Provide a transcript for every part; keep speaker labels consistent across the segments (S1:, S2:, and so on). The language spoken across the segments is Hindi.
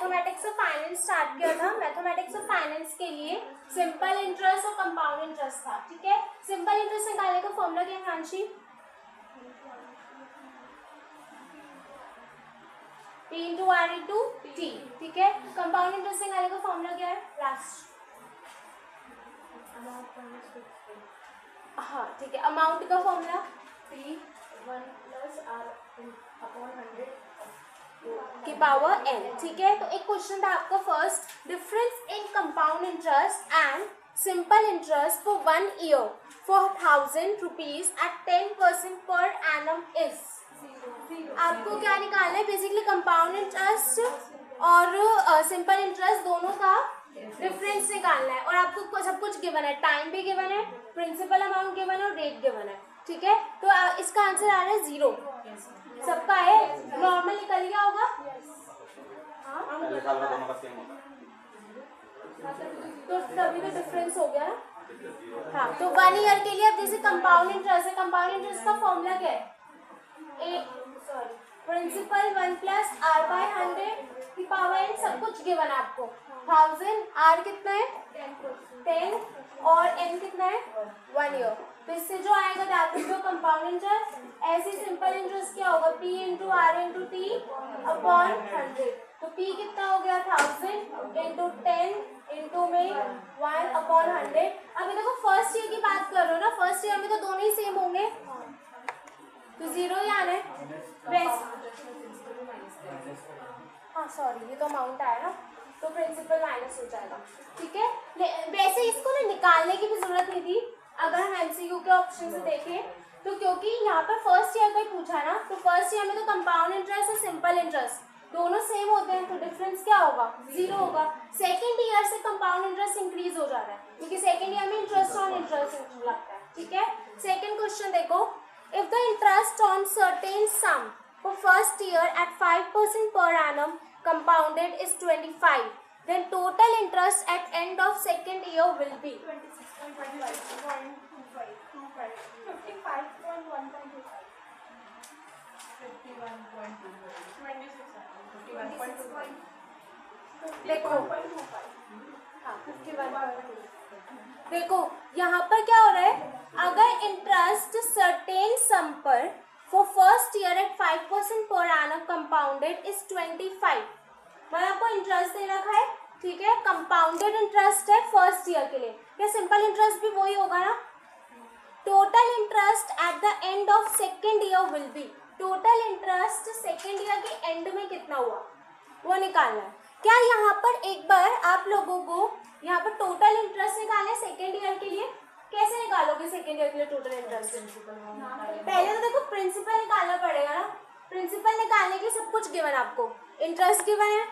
S1: मैथमेटिक्स ऑफ फाइनेंस स्टार्ट किया था। मैथमेटिक्स ऑफ फाइनेंस के लिए सिंपल इंटरेस्ट और कंपाउंड इंटरेस्ट था, ठीक है। सिंपल इंटरेस्ट निकालने का फॉर्मूला क्या है Ranshi? P into r into t, ठीक है। कंपाउंड इंटरेस्ट निकालने का फॉर्मूला क्या है? लास्ट, हाँ ठीक है, अमाउंट का फॉर्मूला P1 + R/100 की पावर n, ठीक है। तो एक क्वेश्चन था आपका first, difference in compound interest and simple interest for 1 year for 1000 rupees at 10% per annum is. आपको क्या निकालना है? बेसिकली कंपाउंड इंटरेस्ट और सिंपल इंटरेस्ट दोनों का डिफरेंस निकालना है, और आपको सब कुछ गिवन है, टाइम भी गिवन है, प्रिंसिपल अमाउंट गिवन है और रेट गिवन है, ठीक है। तो इसका आंसर आ रहा है 0, सबका है। नॉर्मल निकल गया होगा, तो तभी तो डिफरेंस हो गया ना। हाँ, तो 1 ईयर के लिए अब जैसे कंपाउंड इंटरेस्ट है, कंपाउंड इंटरेस्ट का फॉर्मूला क्या है? प्रिंसिपल 1 + R/100 की पावर n, सब कुछ गिवन है आपको। 1000, R कितना है? 10 और n कितना है? 1 ईयर। तो इससे जो आएगा that is your compound interest. ऐसे सिंपल इंटरेस्ट क्या होगा? P into r into t upon 100। तो P कितना हो गया? 1000 इंटू 10 इंटू में 1 अपॉन 100। अभी देखो फर्स्ट ईयर की बात कर रहे हो ना, फर्स्ट ईयर में तो दोनों ही सेम होंगे, तो 0 ही आना है। हाँ सॉरी, ये तो अमाउंट आया ना, तो प्रिंसिपल माइनस हो जाएगा, ठीक है। वैसे इसको ना निकालने की भी जरूरत नहीं थी अगर हम एमसीक्यू के ऑप्शन से देखें, तो क्योंकि यहाँ पर फर्स्ट ईयर का ही पूछा है ना, तो फर्स्ट ईयर में तो कंपाउंड इंटरेस्ट और सिंपल इंटरेस्ट दोनों सेम होते हैं, तो डिफरेंस क्या होगा? 0 होगा। सेकेंड ईयर से कंपाउंड इंटरेस्ट इंक्रीज हो जा रहा है, क्योंकि सेकेंड ईयर में इंटरेस्ट ऑन इंटरेस्ट लगता है, ठीक है। सेकेंड क्वेश्चन देखो, if the interest on certain sum for first year at 5% per annum compounded is 25, then total interest at end of second year will be 56.125. देखो हाँ 51. देखो यहाँ पर क्या हो रहा है, अगर इंटरेस्ट सर्टेन सम पर for first year eight 5% per annum compounded is 25, मतलब आपको इंटरेस्ट दे रखा है, ठीक है। कंपाउंडेड इंटरेस्ट है फर्स्ट ईयर के लिए, क्या सिंपल इंटरेस्ट भी वही होगा ना। Total interest eight the end of second year will be, total interest second year के एंड में कितना हुआ वो निकालना है। क्या यहाँ पर एक बार आप लोगों को यहाँ पर टोटल इंटरेस्ट निकालना है सेकेंड ईयर के लिए, कैसे निकालोगे सेकेंड ईयर के लिए टोटल इंटरेस्ट? पहले तो देखो प्रिंसिपल निकालना पड़ेगा ना, प्रिंसिपल निकालने के लिए सब कुछ गिवन, आपको इंटरेस्ट गिवन है,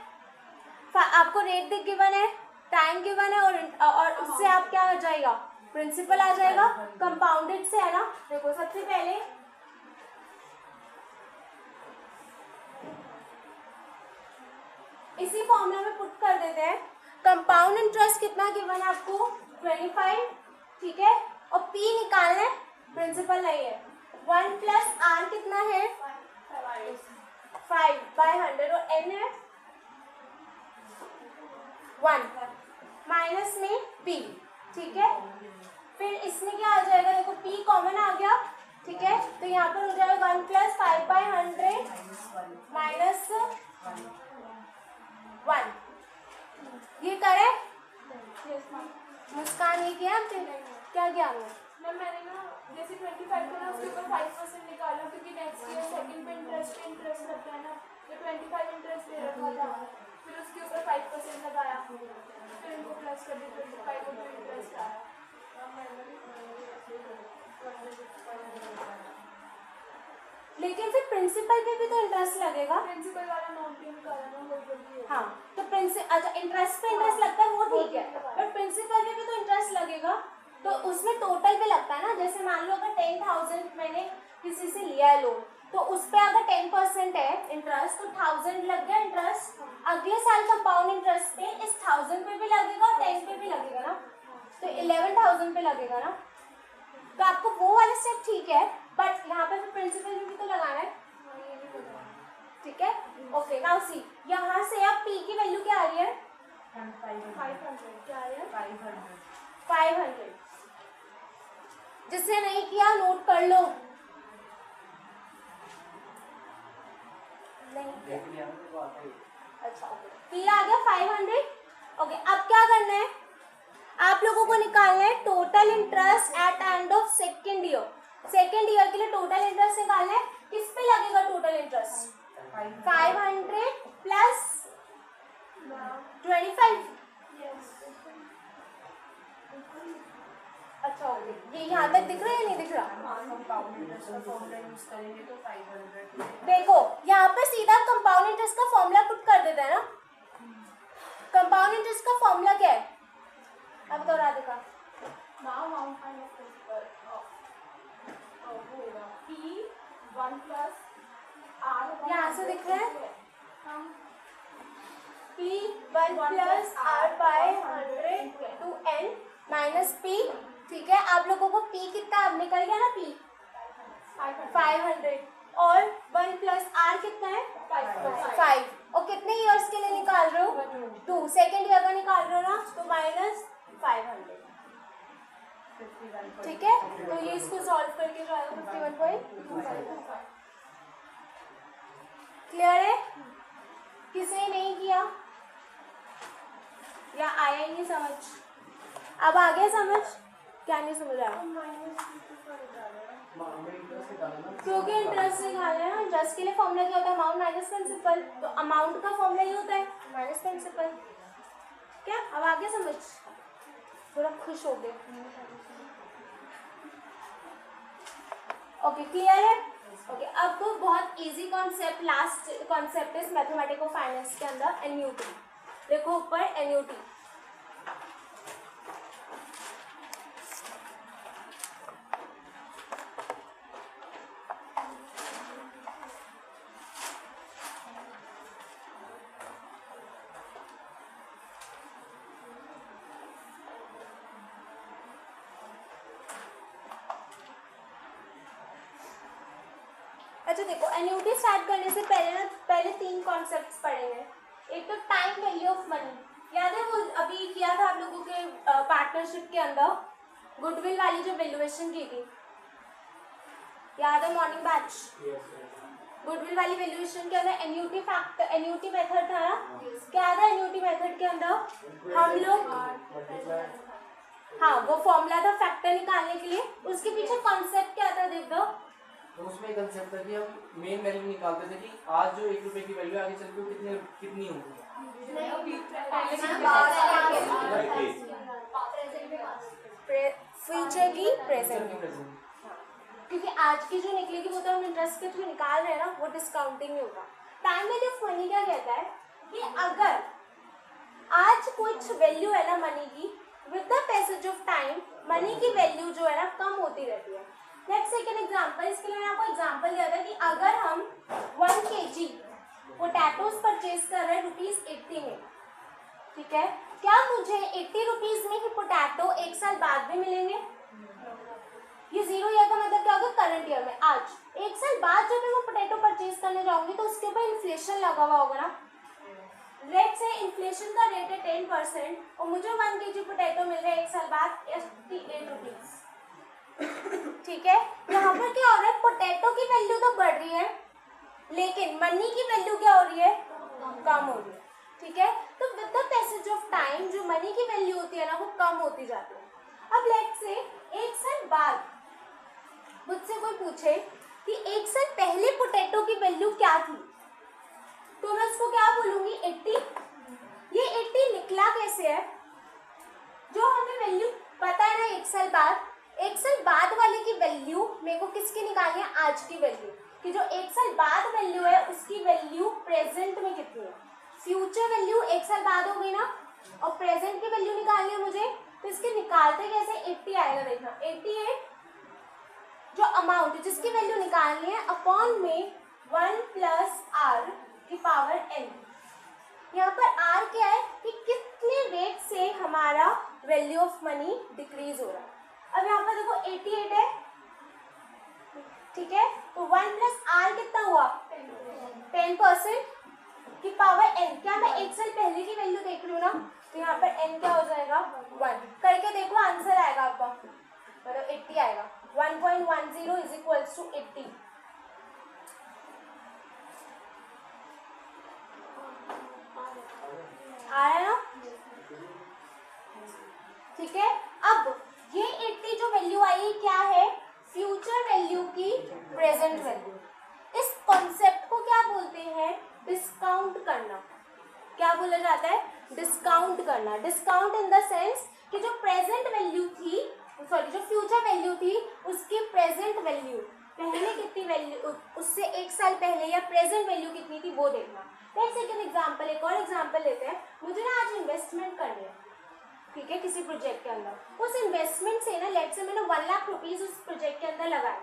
S1: आपको रेट गिवन है, टाइम गिवन है, और उससे आप क्या आ जाएगा? प्रिंसिपल आ जाएगा। कंपाउंडेड से है ना, देखो सबसे पहले इसी फॉर्मूला में पुट कर देते हैं। कंपाउंड इंटरेस्ट कितना गिवन है आपको? 25, ठीक है। और P निकालना है, प्रिंसिपल नहीं है। 1 + R कितना है? 5/100 और N है 1 माइनस में P, ठीक है। फिर इसमें क्या आ जाएगा? देखो P कॉमन आ गया, ठीक है। तो यहाँ पर हो जाएगा 1 + 5/100 माइनस 1। ये करें मुस्कान, ये किया आपने? क्या किया आपने?
S2: मैंने ना जैसे 25 को ना उसके ऊपर 5% निकाला, क्योंकि नेक्स्ट ईयर सेकंड पे इंटरेस्ट लगता है ना, तो 25 इंटरेस्ट दे रखा था, फिर उसके ऊपर 5% लगाया, फिर इनको प्लस कर दिया, 25 को इंटरेस्ट आया।
S1: लेकिन फिर प्रिंसिपल पे भी तो इंटरेस्ट लगेगा,
S2: प्रिंसिपल वाला अमाउंट भी निकाला ना, वो जल्दी।
S1: हाँ तो अच्छा इंटरेस्ट पे इंटरेस्ट लगता है वो ठीक है, बट प्रिंसिपल पे भी तो इंटरेस्ट लगेगा, तो उसमें टोटल पे लगता है ना। जैसे मान लो अगर 10,000 मैंने किसी से लिया है लोन, तो उस पर अगर 10% है इंटरेस्ट, तो 1000 लग गया इंटरेस्ट। अगले साल कंपाउंड इंटरेस्ट पे इस 1000 पे भी लगेगा और 10 पे भी लगेगा ना, तो 11,000 पे लगेगा ना। तो आपको वो वाला स्टेप ठीक है, बट यहाँ पे प्रिंसिपल भी तो लगाना है। ठीक है, ओके नाउ सी, यहाँ से अब p की वैल्यू क्या आ रही है?
S2: 500
S1: क्या आ रही है?
S2: 500
S1: 500। जिसने नहीं किया नोट कर लो। नहीं किया, अच्छा p आ गया 500। ओके, अब क्या करना है? आप लोगों को निकालना है total interest eight end of second year. Second year के लिए टोटल इंटरेस्ट निकालना है। किस पे लगेगा टोटल इंटरेस्ट? 500 प्लस 25। अच्छा ओके, ये यहाँ तक दिख रहा है या नहीं दिख रहा? देखो यहाँ पर सीधा कंपाउंड इंटरेस्ट का फॉर्मूला पुट कर देता है ना। कंपाउंड इंटरेस्ट का फॉर्मूला क्या है? अब तो राधिका यहाँ से दिख रहा है P1 plus R by 100 to N minus P। ठीक है, आप लोगों को P कितना अब निकल गया ना? P 500 और 1 प्लस R कितना है? 5। और कितने इयर्स के लिए निकाल रहे हो? 2। सेकेंड ईयर का निकाल रहे हो ना, तो माइनस 500। ठीक है, तो ये इसको सॉल्व करके जो आएगा 51.25। क्लियर है? किसने नहीं किया या आया ही नहीं समझ? अब आ गया समझ? क्या नहीं समझ आया? क्योंकि इंटरेस्ट निकालना है ना। इंटरेस्ट के लिए फॉर्मूला क्या होता है? Amount minus principal. तो अमाउंट का फॉर्मूला ये होता है माइनस प्रिंसिपल। क्या अब आ गया समझ? थोड़ा खुश हो गए? ओके, क्लियर है? ओके, अब तो बहुत easy concept, last concept is mathematics of finance के अंदर एन्युटी। देखो ऊपर एन्युटी। अच्छा देखो, एन्युटी स्टार्ट करने से पहले 3 कॉन्सेप्ट्स पढ़ेंगे। एक तो टाइम वैल्यू ऑफ मनी। याद है वो अभी किया था आप लोगों के पार्टनरशिप के अंदर गुडविल वाली जो वैल्यूएशन की थी, याद है? मॉर्निंग बैच गुडविल वाली वैल्यूएशन के अंदर एन्युटी फैक्टर, एन्युटी मेथड था ना। क्या था एन्युटी मेथड के अंदर? हम लोग हाँ, वो फॉर्मूला था फैक्टर निकालने के लिए। उसके पीछे कॉन्सेप्ट क्या था देख दो।
S3: तो उसमें कंसेप्ट था कि हम मेन वैल्यू निकालते थे कि आज जो 1 रुपए की वैल्यू आगे चल के कितनी होगी।
S1: फ्यूचर की प्रेजेंट, क्योंकि आज की जो निकलेगी वो तो हम इंटरेस्ट के थ्रू निकाल रहे हैं ना, वो डिस्काउंटिंग नहीं होगा। टाइम वैल्यू ऑफ मनी क्या कहता है कि अगर आज कुछ वैल्यू है ना मनी की, with the passage of time money की वैल्यू जो है ना कम होती रहती है। Let's take an example. इसके लिए मैंने आपको एग्जांपल दिया था कि अगर हम 1 kg पोटैटोज परचेज कर रहे हैं ₹80 में, ठीक है, क्या मुझे 80 रुपीज में ही पोटैटो 1 साल बाद भी मिलेंगे? ये 0 ईयर का मतलब क्या होगा? करंट ईयर में। आज 1 साल बाद जब मैं वो पोटैटो परचेज करने जाऊंगी तो उसके ऊपर इन्फ्लेशन लगा हुआ होगा ना। लेट्स से इन्फ्लेशन का रेट है 10% और मुझे 1 kg पोटैटो मिल रहा है 1 साल बाद 88 रुपीज। ठीक है, यहाँ पर क्या हो रहा है? पोटैटो की वैल्यू तो बढ़ रही है लेकिन मनी की वैल्यू क्या हो रही है? कम हो रही है। ठीक है, तो with the passage of time जो मनी की वैल्यू होती है ना वो कम होती जाती है। अब लेट्स से 1 साल बाद मुझसे कोई पूछे कि 1 साल पहले पोटैटो की वैल्यू क्या थी, तो मैं उसको क्या बोलूंगी? 80। ये 80 निकला कैसे है? जो हमें वैल्यू पता है ना 1 साल बाद, 1 साल बाद वाले की वैल्यू मेरे को किसकी निकालनी है? आज की वैल्यू कि जो 1 साल बाद वैल्यू है उसकी वैल्यू प्रेजेंट में कितनी है। फ्यूचर वैल्यू 1 साल बाद हो गई ना, और प्रेजेंट की वैल्यू निकालनी है मुझे, तो इसके निकालते कैसे? 80 आएगा, देखना 88 जो अमाउंट जिसकी वैल्यू निकालनी है अपॉन में 1 प्लस R की पावर n। यहाँ पर R क्या है कि कितने रेट से हमारा वैल्यू ऑफ मनी डिक्रीज हो रहा है। अब यहाँ पर देखो 88 है, ठीक है, तो 1 प्लस R कितना हुआ? 10% की पावर n। क्या मैं एक साल पहले की वैल्यू देख रही हूँ ना, तो यहाँ पर n क्या हो जाएगा 1। करके देखो आंसर आएगा आपका, मतलब 80 आएगा। 1.10 इज इक्वल्स टू 80। आ रहा है ना? ठीक है। अब ये 80 जो वैल्यू आई क्या है, फ्यूचर वैल्यू की प्रेजेंट वैल्यू। इस कॉन्सेप्ट को क्या बोलते हैं, डिस्काउंट करना। क्या बोला जाता है, डिस्काउंट करना। डिस्काउंट इन द सेंस कि जो प्रेजेंट वैल्यू थी, सॉरी जो फ्यूचर वैल्यू थी उसकी प्रेजेंट वैल्यू पहले कितनी वैल्यू, उससे एक साल पहले या प्रेजेंट वैल्यू कितनी थी वो देखना। लेट्स टेक एन एग्जांपल, एक और एग्जांपल लेते हैं। मुझे ना आज इन्वेस्टमेंट करनी है, ठीक है, किसी प्रोजेक्ट के अंदर। उस इन्वेस्टमेंट से ना लेट्स से मैंने 1 लाख रुपीज उस प्रोजेक्ट के अंदर लगाए।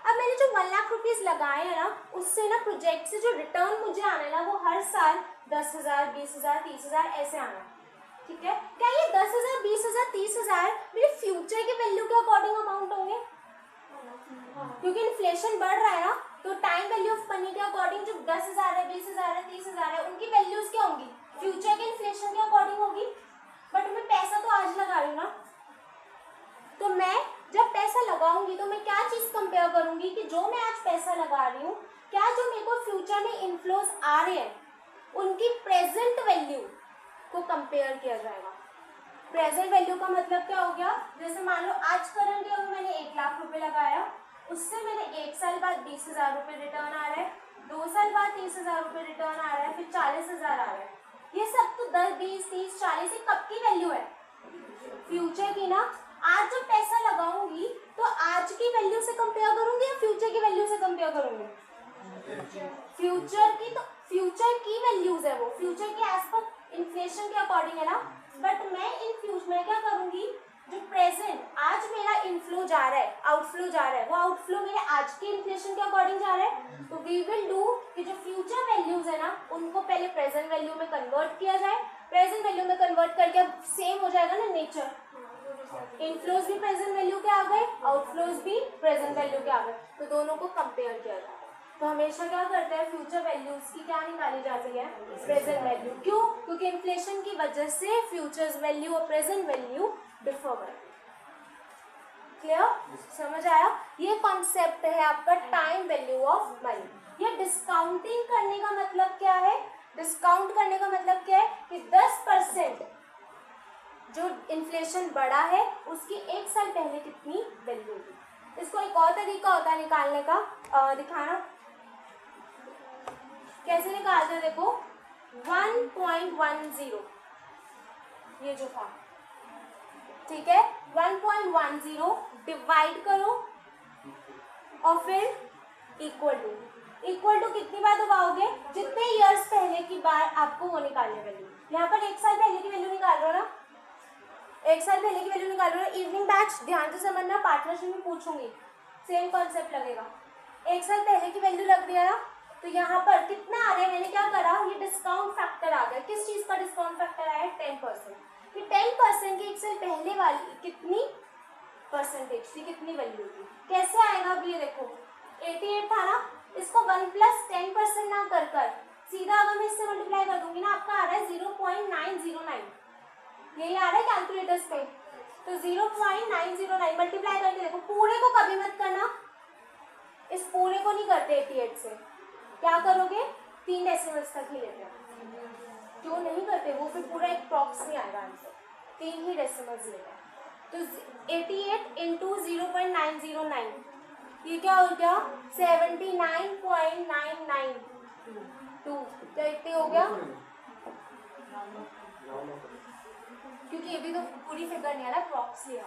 S1: अब मैंने जो 1 लाख रुपीज लगाए हैं ना, उससे ना प्रोजेक्ट से जो रिटर्न मुझे आना है ना, वो हर साल 10,000, 20,000, 30,000 ऐसे आना है। ठीक है, क्या ये 10,000, 20,000, 30,000 मेरे फ्यूचर के वैल्यू के अकॉर्डिंग अमाउंट होंगे? क्योंकि इन्फ्लेशन बढ़ रहा है ना, तो टाइम वैल्यू ऑफ मनी के अकॉर्डिंग जो 10,000 है, 20,000 है, 30,000 है, उनकी वैल्यूज क्या होंगी, फ्यूचर के इन्फ्लेशन के अकॉर्डिंग होगी। बट मैं पैसा तो आज लगा रही हूँ ना, तो मैं जब पैसा लगाऊंगी तो मैं क्या चीज कंपेयर करूंगी कि जो मैं आज पैसा लगा रही हूँ, क्या जो मेरे को फ्यूचर में इन्फ्लोज आ रहे हैं उनकी प्रेजेंट वैल्यू को कंपेयर किया जाएगा। प्रेजेंट वैल्यू का मतलब क्या हो गया, जैसे मान लो आज करंट ईयर में मैंने 1 लाख रुपए लगाया, उससे मैंने 1 साल बाद 20,000 रुपये रिटर्न आ रहा है, 2 साल बाद 30,000 रुपये रिटर्न आ रहा है, फिर 40,000 आ रहा है। ये सब तो 10, 20, 30, 40 ये कब की वैल्यू है, फ्यूचर की ना। आज जब पैसा लगाऊंगी तो आज की वैल्यू से कंपेयर करूंगी या फ्यूचर की वैल्यू से कंपेयर करूंगी, फ्यूचर की। तो फ्यूचर की वैल्यूज है वो, फ्यूचर के एज पर इन्फ्लेशन के अकॉर्डिंग है ना। बट मैं इन फ्यूचर में क्या करूंगी, जो प्रेजेंट आज मेरा इनफ्लो जा रहा है, आउटफ्लो जा रहा है, वो आउटफ्लो मेरे आज की इन्फ्लेशन के अकॉर्डिंग जा रहा है। तो वी विल डू कि जो फ्यूचर वैल्यूज है ना, उनको पहले प्रेजेंट वैल्यू में कन्वर्ट किया जाए। प्रेजेंट वैल्यू में कन्वर्ट करके अब सेम हो जाएगा ना नेचर, इनफ्लोज भी प्रेजेंट वैल्यू के आ गए, आउटफ्लोज भी प्रेजेंट वैल्यू के आ गए, तो दोनों को कंपेयर किया जाए। तो हमेशा क्या करते हैं, फ्यूचर वैल्यूज की क्या निकाली जाती है, प्रेजेंट वैल्यू। क्यों, क्योंकि इन्फ्लेशन की वजह से फ्यूचर्स वैल्यू और प्रेजेंट वैल्यू डिफर करते हैं। क्लियर, समझ आया? ये कॉन्सेप्ट है आपका टाइम वैल्यू ऑफ मनी। ये डिस्काउंटिंग करने का मतलब क्या है, डिस्काउंट करने का मतलब क्या है कि 10% जो इन्फ्लेशन बढ़ा है उसकी 1 साल पहले कितनी वैल्यू होगी। इसको एक और तरीका होता है निकालने का, दिखाना कैसे निकालते हैं। देखो 1.10 ये जो था, ठीक है, 1.10 डिवाइड करो और फिर इक्वल टू कितनी बार दबाओगे, जितने ईयर्स पहले की बार आपको वो निकालने वैल्यू। यहाँ पर 1 साल पहले की वैल्यू निकाल रहे हो ना, 1 साल पहले की वैल्यू निकाल रहे हो। इवनिंग बैच ध्यान से समझना, पार्टनरशिप में पूछूंगी, सेम कॉन्सेप्ट लगेगा। 1 साल पहले की वैल्यू लग दिया ना, तो यहाँ पर कितना आ रहा है, मैंने क्या करा, ये डिस्काउंट फैक्टर आ गया। किस चीज का डिस्काउंट फैक्टर आया है, 10%। ये 10% की 1 साल पहले वाली कितनी परसेंटेज थी, कितनी वैल्यू थी, कैसे आएगा। अब ये देखो 88 था ना, इसको 1 + 10% ना कर सीधा अगर मैं इससे मल्टीप्लाई कर दूंगी ना, आपका आ रहा है 0.909, यही आ रहा है कैलकुलेटर्स पे। तो 0.909 मल्टीप्लाई करके देखो, पूरे को कभी मत करना, इस पूरे को नहीं करते 88 से, क्या करोगे 3 डेसिमल्स तक ही लेते हैं। जो नहीं करते वो फिर पूरा एक प्रॉक्स नहीं आएगा आंसर, 3 ही डेसिमल्स लेते हैं। तो 88 × 0.909 ये क्या हो गया, 79.992, क्या इतने हो गया, क्योंकि ये भी तो पूरी फिगर नहीं आ रहा, प्रॉक्स लिया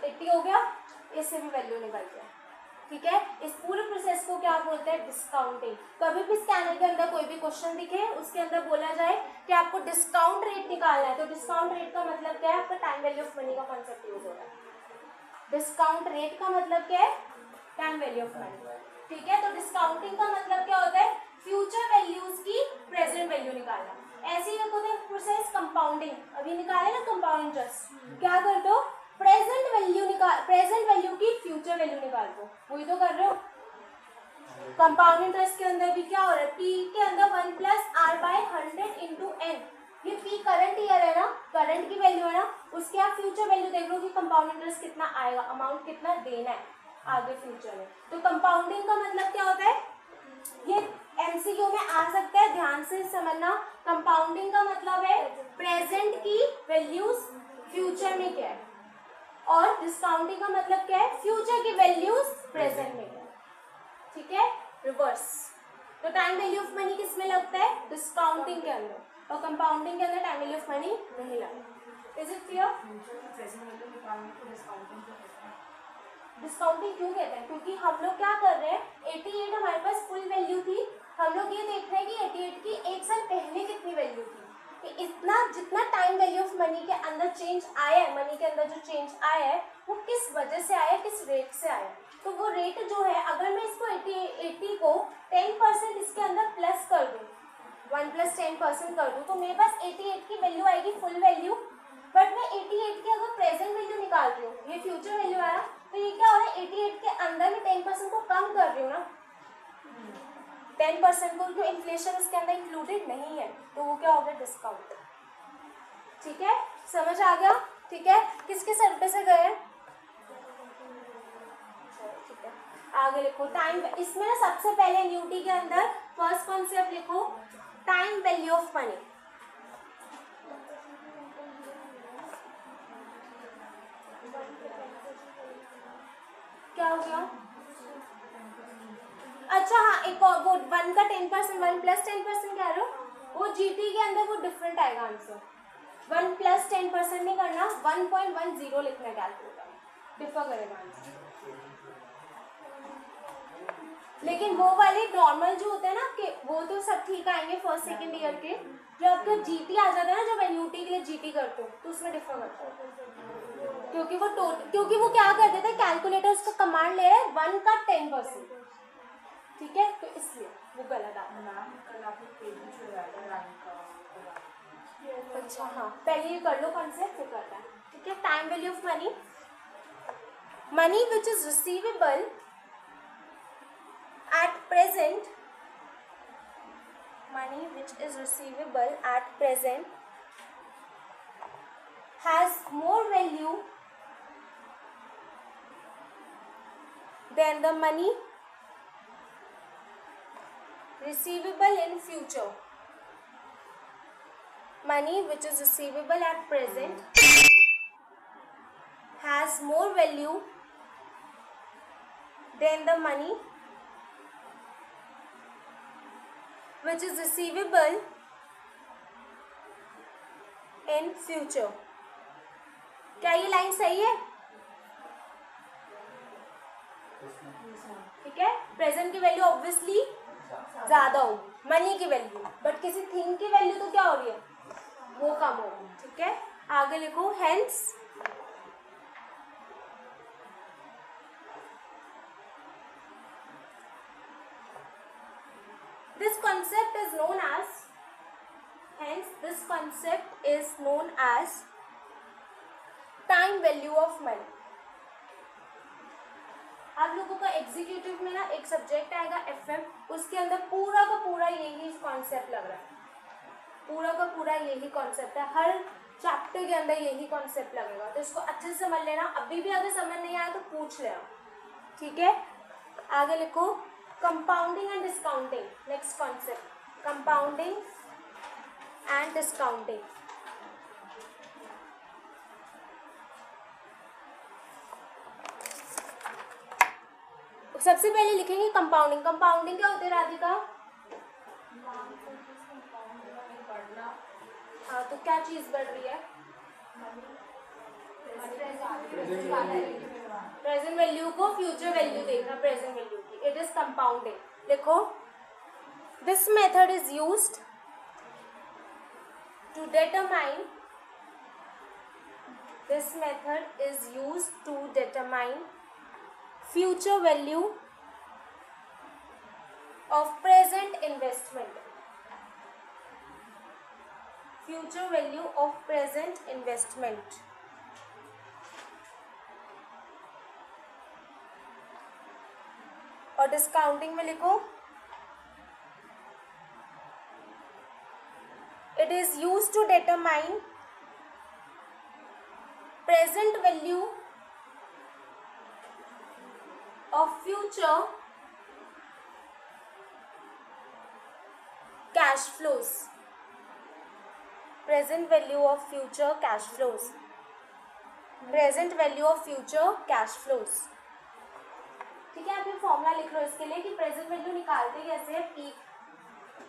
S1: 80 हो गया, इससे भी वैल्यू निकल गया। ठीक है, इस पूरे प्रोसेस को क्या बोलते हैं, डिस्काउंटिंग। कभी भी स्कैनर के अंदर कोई भी क्वेश्चन दिखे, उसके अंदर बोला जाए कि आपको डिस्काउंट रेट निकालना है, तो डिस्काउंट रेट का मतलब क्या है, आपका टाइम वैल्यू ऑफ मनी का कॉन्सेप्ट यूज होता है। डिस्काउंट रेट का मतलब क्या है, टाइम वैल्यू ऑफ मनी। ठीक है, तो डिस्काउंटिंग का मतलब क्या होता है, फ्यूचर वैल्यूज की प्रेजेंट वैल्यू निकालना। ऐसे ही होता है प्रोसेस कंपाउंडिंग, अभी निकाले ना कंपाउंड इंटरेस्ट, क्या कर दो, प्रेजेंट वैल्यू की फ्यूचर वैल्यू निकाल दो, वही तो कर रहे हो। कंपाउंड इंटरेस्ट के अंदर भी क्या हो रहा है, पी के अंदर 1 plus r by 100 into n. ये पी करंट ईयर है ना, करंट की वैल्यू है ना, उसके आप फ्यूचर वैल्यू देख लो कि कंपाउंड इंटरेस्ट कितना आएगा, अमाउंट कितना देना है आगे फ्यूचर में। तो कंपाउंडिंग का मतलब क्या होता है, ये एमसीक्यू में आ सकता है, ध्यान से समझना। कंपाउंडिंग का मतलब है प्रेजेंट की वैल्यूज फ्यूचर में क्या है, और डिस्काउंटिंग का मतलब क्या है, फ्यूचर की वैल्यूज प्रेजेंट में क्या है। ठीक है, रिवर्स। तो टाइम वैल्यू ऑफ मनी किस में लगता है, डिस्काउंटिंग के अंदर, और कंपाउंडिंग के अंदर टाइम वैल्यू ऑफ मनी नहीं लगता। Is it clear? डिस्काउंटिंग क्यों कहते हैं, क्योंकि हम लोग क्या कर रहे हैं, 88 हमारे पास फुल वैल्यू थी, हम लोग ये देख रहे हैं कि 88 की एक साल पहले कितनी वैल्यू थी, कि इतना जितना टाइम वैल्यू ऑफ मनी के अंदर चेंज आया है, मनी के अंदर जो चेंज आया है वो किस वजह से आया है, किस रेट से आया है। तो वो रेट जो है, अगर मैं इसको 80 को 10% इसके अंदर प्लस कर दूँ, 1 + 10% कर दूँ, तो मेरे पास 88 की वैल्यू आएगी फुल वैल्यू, बट मैं 88 की अगर प्रेजेंट वैल्यू निकाल रही हूँ, ये फ्यूचर वैल्यू आया, तो ये क्या हो रहा है, 88 के अंदर में 10% को कम कर रही हूँ ना, 10% को, जो इन्फ्लेशन इसके अंदर इंक्लूडेड नहीं है, तो वो क्या हो गया, डिस्काउंट। ठीक है, समझ आ गया? ठीक है, किसके सर पे से गए? ठीक है, आगे लिखो टाइम। इसमें ना सबसे पहले न्यूटी के अंदर फर्स्ट कॉन्सेप्ट लिखो, टाइम वैल्यू ऑफ मनी। क्या हो गया? अच्छा हाँ, एक और वो 1 का 10%, 1 + 10% कह रहे हो, वो जीटी के अंदर वो डिफरेंट आएगा आंसर। 1 + 10% नहीं करना, 1.10 लिखना कैलकुलेटर, डिफर करेगा आंसर। लेकिन वो वाले नॉर्मल जो होते हैं ना कि वो तो सब ठीक आएंगे फर्स्ट सेकंड ईयर के, जो आपका जीटी आ जाता है ना, जब एन्यूटी के लिए जीटी करते हो तो उसमें डिफर करता है, क्योंकि वो क्या कर देते हैं, कैलकुलेटर उसका कमांड ले रहे हैं 1 का 10%, ठीक है, तो इसलिए वो गलत आता है। अच्छा हाँ, पहले ये कर लो कॉन्सेप्ट, फिर करता है। ठीक है, time value of money, money which is receivable at present, money which is receivable at present has more value than the money receivable in future. Money which is receivable at present has more value than the money which is receivable in future. क्या ये लाइन सही है? ठीक है, प्रेजेंट की वैल्यू ऑब्वियसली ज्यादा होगी मनी की वैल्यू, बट किसी थिंग की वैल्यू तो क्या हो रही है, वो कम होगी। ठीक है, आगे लिखो, hence this concept is known as, hence this concept is known as time value of money. आप लोगों का एग्जीक्यूटिव में ना एक सब्जेक्ट आएगा एफएम, उसके अंदर पूरा का पूरा यही कॉन्सेप्ट लग रहा है, पूरा का पूरा यही कॉन्सेप्ट है, हर चैप्टर के अंदर यही कॉन्सेप्ट लगेगा, तो इसको अच्छे से समझ लेना। अभी भी अगर समझ नहीं आया तो पूछ लेना। ठीक है, आगे लिखो, compounding and discounting, next concept, compounding and discounting. सबसे पहले लिखेंगे कंपाउंडिंग। कंपाउंडिंग क्या होती है राधिका? हाँ, तो क्या चीज बढ़ रही है? प्रेजेंट वैल्यू को फ्यूचर वैल्यू देखना, प्रेजेंट वैल्यू की, इट इज कंपाउंडिंग। लिखो, this method is used to determine, this method is used to determine future value of present investment, future value of present investment, और डिस्काउंटिंग में लिखो it is used to determine present value of future cash flows, present value of future cash flows, present value of future cash flows. ठीक है, आप ये फॉर्मूला लिख लो इसके लिए कि प्रेजेंट वैल्यू निकालते कैसे है।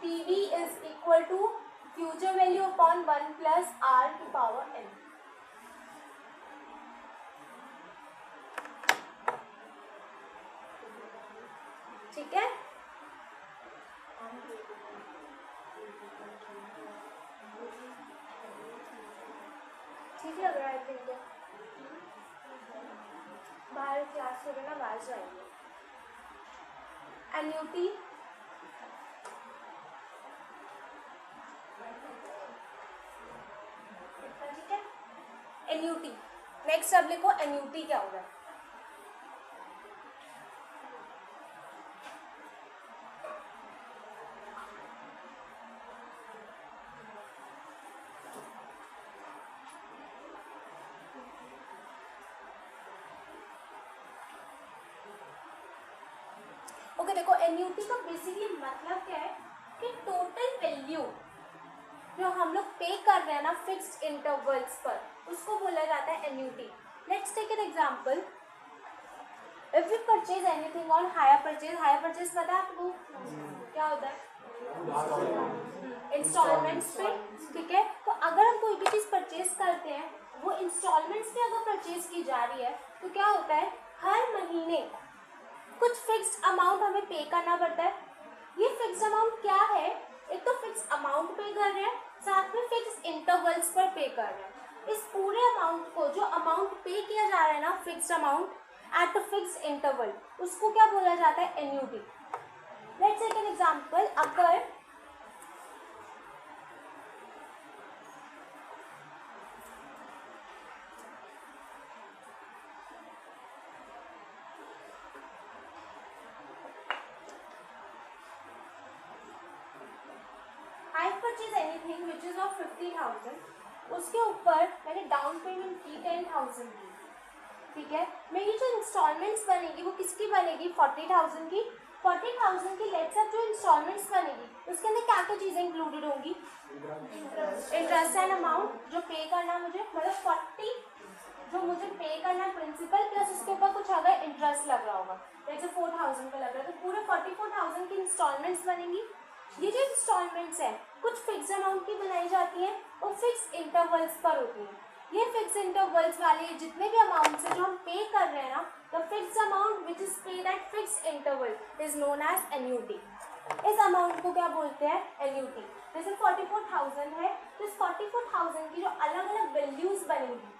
S1: PV is equal to future value upon 1 plus r की पावर एन। ठीक है, ठीक लग रहा है ठीक है। बाहर क्लास हो गया ना, बाहर जाएंगे। एन्यूटी ठीक है, एन्यूटी। नेक्स्ट अब लिखो एन्यूटी क्या होगा। ओके देखो, एन्यूटी का बेसिकली मतलब क्या है कि टोटल वैल्यू जो हम लोग पे कर रहे हैं ना फिक्स्ड इंटरवल्स पर, उसको बोला जाता है annuity. Let's take an example. If you purchase anything on hire purchase, hire purchase पता है आपको क्या होता है? इंस्टॉलमेंट्स पे। ठीक है, तो अगर हम कोई भी चीज़ परचेज करते हैं वो इंस्टॉलमेंट्स पे अगर परचेज की जा रही है तो क्या होता है, हर महीने कुछ फिक्स्ड अमाउंट हमें पे करना पड़ता है। ये फिक्स्ड अमाउंट क्या है, एक तो फिक्स्ड अमाउंट पे कर रहे हैं, साथ में फिक्स्ड इंटरवल्स पर पे कर रहे हैं। इस पूरे अमाउंट को, जो अमाउंट पे किया जा रहा है ना, fixed amount at a fixed interval, उसको क्या बोला जाता है, annuity. Let's take an example. अगर I purchase anything which is of 50,000, उसके ऊपर मैंने डाउन पेमेंट की 10,000 की। ठीक है, मेरी जो इंस्टॉलमेंट्स बनेगी वो किसकी बनेगी, 40,000 की। 40,000 की लेट्स अप जो इंस्टॉलमेंट्स बनेगी उसके अंदर क्या क्या चीज़ें इंक्लूडेड होंगी, इंटरेस्ट एंड अमाउंट जो पे करना मुझे, मतलब 40 जो मुझे पे करना प्रिंसिपल प्लस उसके ऊपर कुछ अगर इंटरेस्ट लग रहा होगा, जैसे 4,000 का लग रहा है तो पूरे 44,000 की इंस्टॉलमेंट्स बनेंगी। ये जो इंस्टॉलमेंट्स हैं कुछ फिक्स अमाउंट की बनाई जाती हैं और फिक्स इंटरवल्स पर होती हैं। ये फिक्स इंटरवल्स वाले जितने भी अमाउंट्स हैं जो हम पे कर रहे हैं ना, the fixed amount which is paid at fixed interval is known as annuity. इस अमाउंट को क्या बोलते हैं, एन्यूटी। जैसे 44,000 है तो इस 44,000 की जो अलग अलग वैल्यूज बनेंगी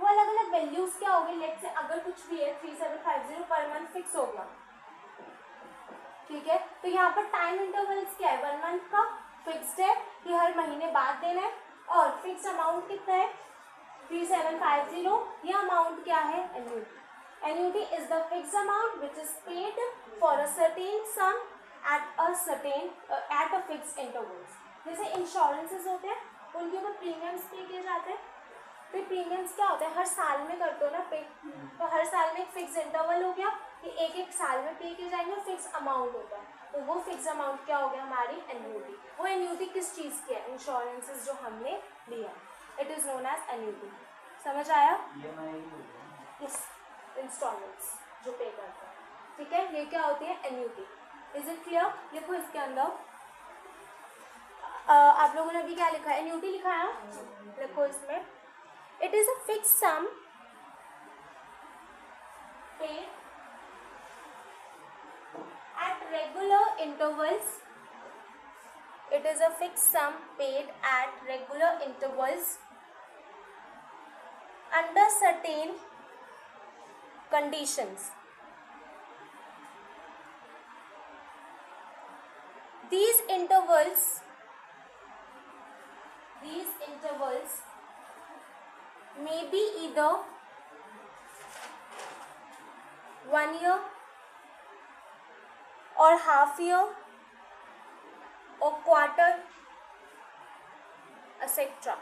S1: वो अलग अलग वैल्यूज क्या होगी, लेट्स से अगर कुछ भी है 3750 पर मंथ फिक्स होगा। ठीक है, तो यहाँ पर टाइम इंटरवल्स क्या है, 1 मंथ का फिक्स्ड है कि हर महीने बाद देना है, और फिक्स अमाउंट कितना है 3750। ये अमाउंट क्या है, annuity. Annuity is the fixed amount which is paid for a certain some at a fix intervals. जैसे इंश्योरेंसेज होते हैं उनके ऊपर प्रीमियम्स पे किए जाते हैं। तो प्रीमियम्स क्या होता है, हर साल में करते हो ना पे, तो हर साल में एक फिक्स इंटरवल हो गया कि एक साल में पे किए जाएंगे, फिक्स अमाउंट होता है, तो वो फिक्स अमाउंट क्या हो गया, हमारी एन्यूटी। वो एन्यूटी किस चीज़ की है, इंश्योरेंसेज जो हमने लिया, it is known as annuity. समझ आया, इस इंस्टॉलमेंट्स जो पे करते हैं। ठीक है, ये क्या होती है, एन्यूटी। इज इट क्लियर, लिखो इसके अंदर। आप लोगों ने अभी क्या लिखा है, एन्यूटी लिखा है, लिखो इसमें, it is a fixed sum paid at regular intervals. It is a fixed sum paid at regular intervals under certain conditions. These intervals may be either 1 year, or half year or quarter, etc.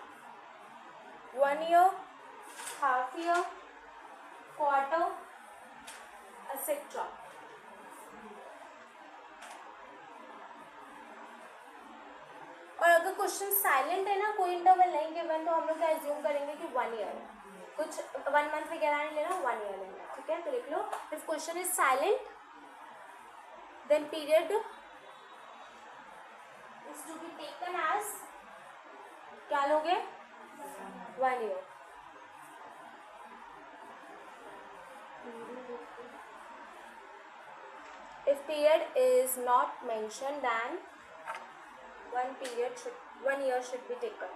S1: 1 year, half year, quarter, etc. और अगर क्वेश्चन साइलेंट है ना, कोई इंटरवल नहीं गिवन, तो हम लोग क्या एज्यूम करेंगे कि 1 ईयर है, कुछ 1 मंथ वगैरह नहीं लेना, 1 ईयर लेना, ठीक है। तो लिख लो, if question is silent then period is to be taken as, क्या लोगे, 1 year. If period is not mentioned, then 1 year should be taken.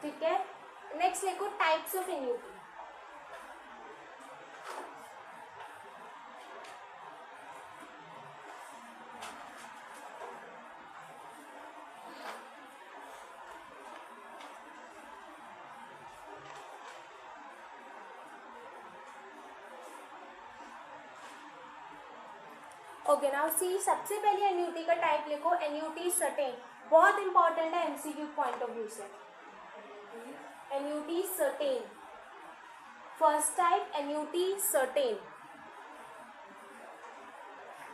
S1: ठीक है। नेक्स्ट लिखो types of annuity. Okay, now see, सबसे पहले एन्युटी का टाइप लिखो, एन्युटी सर्टेन, बहुत इंपॉर्टेंट है एमसीक्यू पॉइंट ऑफ व्यू से। Annuity certain, first type annuity certain.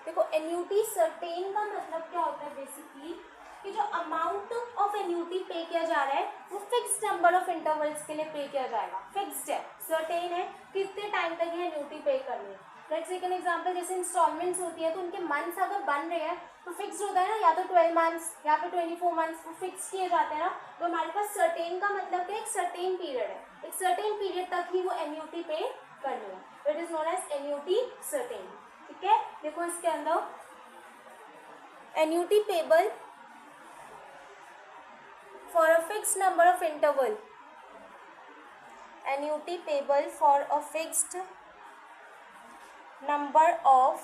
S1: देखो एन्युटी सर्टेन का मतलब क्या होता है बेसिकली, कि जो अमाउंट ऑफ एन्युटी पे किया जा रहा है वो फिक्स्ड नंबर ऑफ इंटरवल्स के लिए पे किया जाएगा, फिक्स्ड है, सर्टेन है, कितने टाइम तक ये एन्युटी पे करनी है। लेट्स टेक एन एग्जांपल, जैसे इंस्टॉलमेंट्स होती है तो उनके मंथ्स अगर बन रहे हैं तो फिक्स्ड होता है ना, या तो 12 मंथ्स या फिर 24 मंथ्स, वो फिक्स किए जाते हैं ना। तो हमारे पास सर्टेन का मतलब कि एक सर्टेन पीरियड है, एक सर्टेन पीरियड तक ही वो एन्युटी पे करनी है, it is known as annuity certain, ठीक है। देखो इसके अंदर annuity payable for a fixed number of interval, annuity payable for a fixed number of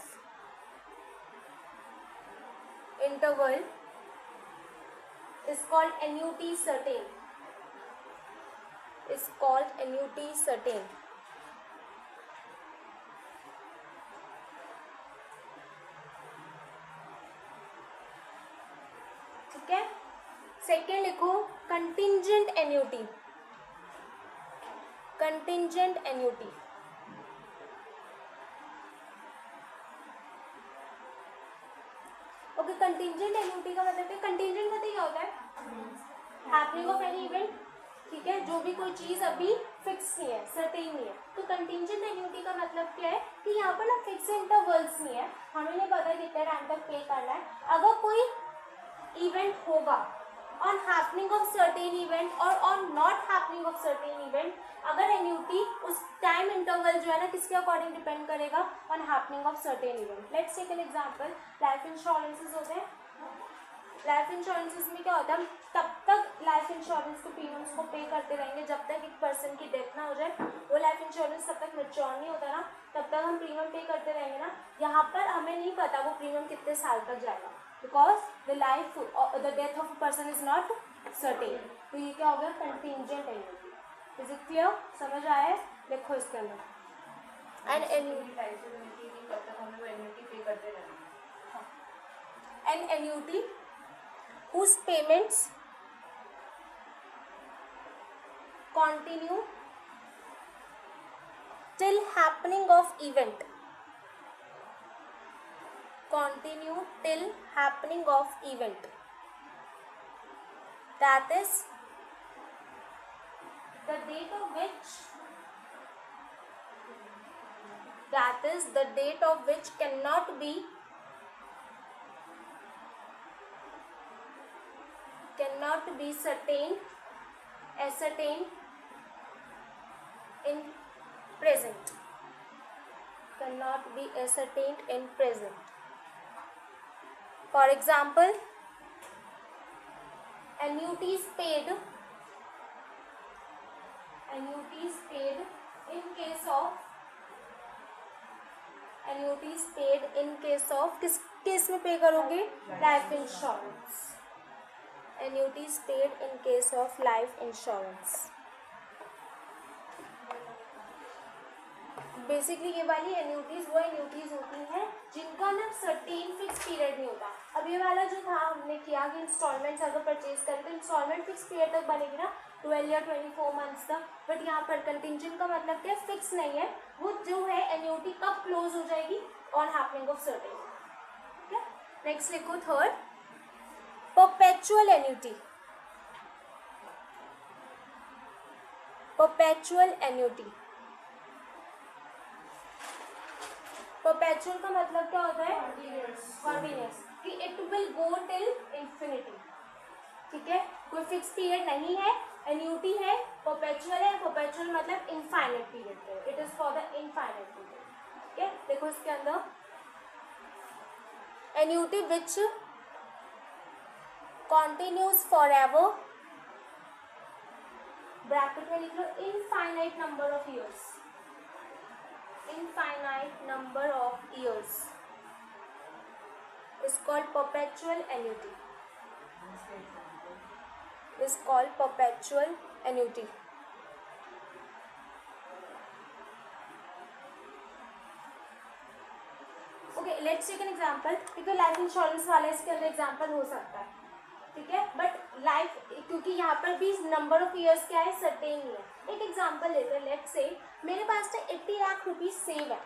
S1: interval is called annuity certain, is called annuity certain। ठीक है। सेकेंड लिखो contingent annuity, contingent annuity. Okay, contingent annuity का मतलब कंटिंजेंट पता क्या होता है, हैपनिंग ऑफ एनी इवेंट, ठीक है, जो भी कोई चीज अभी फिक्स नहीं है, सर्टेन नहीं है। तो कंटिंजेंट एन्युटी का मतलब क्या है कि यहाँ पर ना फिक्स इंटरवल्स नहीं है, हमें नहीं पता कितने टाइम तक पे करना है। अगर कोई इवेंट होगा on happening of certain event और on not happening of certain event, अगर एन्युटी उस टाइम इंटरवल जो है ना किसके अकॉर्डिंग डिपेंड करेगा, on happening of certain event। Let's take an example, life insurances होते हैं, लाइफ इंश्योरेंसेस में क्या होता है, तब तक लाइफ इंश्योरेंस के प्रीमियम्स को पे करते रहेंगे जब तक एक पर्सन की डेथ ना हो जाए, वो लाइफ इंश्योरेंस तब तक मैच्योर नहीं होता ना, तब तक हम प्रीमियम पे करते रहेंगे ना। यहाँ पर हमें नहीं पता वो प्रीमियम कितने साल तक जाएगा, because the life the death of a person is not certain. तो ये क्या हो गया, contingent annuity. Is it clear, समझ आया है? देखो इसके अंदर an annuity, an annuity whose payments continue till happening of event, continue till happening of event, that is the date of which, that is the date of which cannot be ascertained in present, cannot be ascertained in present. For example, annuities paid in case of किस केस में पे करोगे, life insurance, annuities paid in case of life insurance। Basically ये वाली एन्यूटीज वो एन्यूटीज होती हैं जिनका ना सर्टेन फिक्स पीरियड नहीं होता। अब ये वाला जो था हमने किया कि इंस्टॉलमेंट्स अगर परचेज करें तो इंस्टॉलमेंट फिक्स पीरियड तक बनेगी ना, 12 या 24 मंथ्स तक। बट यहाँ पर कंटिंजेंट का मतलब क्या, फिक्स नहीं है, वो जो है एन्यूटी कब क्लोज हो जाएगी, ऑन हैपनिंग ऑफ सर्टेन। ठीक है, नेक्स्ट लिखो third, perpetual annuity. Perpetual annuity, perpetual का मतलब क्या होता है, कॉन्टिन्यूस, कि it will go till infinity. ठीक है, कोई फिक्स पीरियड नहीं है, एन्यूटी है, परपेचुअल है, परपेचुअल मतलब इनफाइनाइट पीरियड है, it is for the infinite period. ठीक है, देखो इसके अंदर annuity which continues for ever, bracket में लिख लो infinite number of years, infinite number of years is called perpetual annuity, is called perpetual annuity. Okay, let's take an example. ठीक है, लाइफ इंश्योरेंस वाला इसके अंदर एग्जाम्पल हो सकता है। ठीक है, बट लाइफ, क्योंकि यहाँ पर भी नंबर ऑफ ईयर्स क्या है, सर्टेन नहीं है। एक एग्जांपल लेते हैं, लेट्स से मेरे पास तो 80 लाख रुपीज सेव है।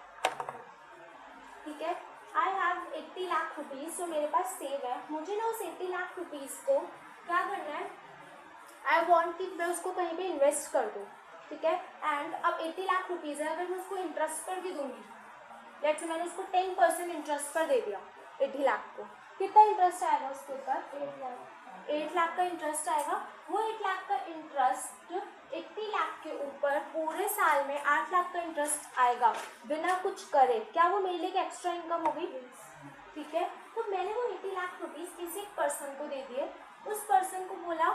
S1: ठीक है, आई हैव 80 लाख रुपीज, सो मेरे पास सेव है। मुझे ना उस 80 लाख रुपीज को क्या करना है, आई वॉन्ट कि मैं उसको कहीं पे इन्वेस्ट कर दूँ। ठीक है, एंड अब 80 लाख रुपीज़ है, अगर मैं उसको इंटरेस्ट पर भी दूंगी, लेट्स से मैंने उसको 10% इंटरेस्ट पर दे दिया 80 लाख को, कितना इंटरेस्ट आएगा उसके ऊपर, 8 लाख का इंटरेस्ट आएगा। वो 8 लाख का इंटरेस्ट 80 लाख के ऊपर पूरे साल में 8 लाख का इंटरेस्ट आएगा बिना कुछ करे। क्या वो मेरे लिए एक एक्स्ट्रा इनकम होगी? ठीक है, तो मैंने वो 80 लाख रुपीज़ किसी एक पर्सन को दे दिए। उस पर्सन को बोला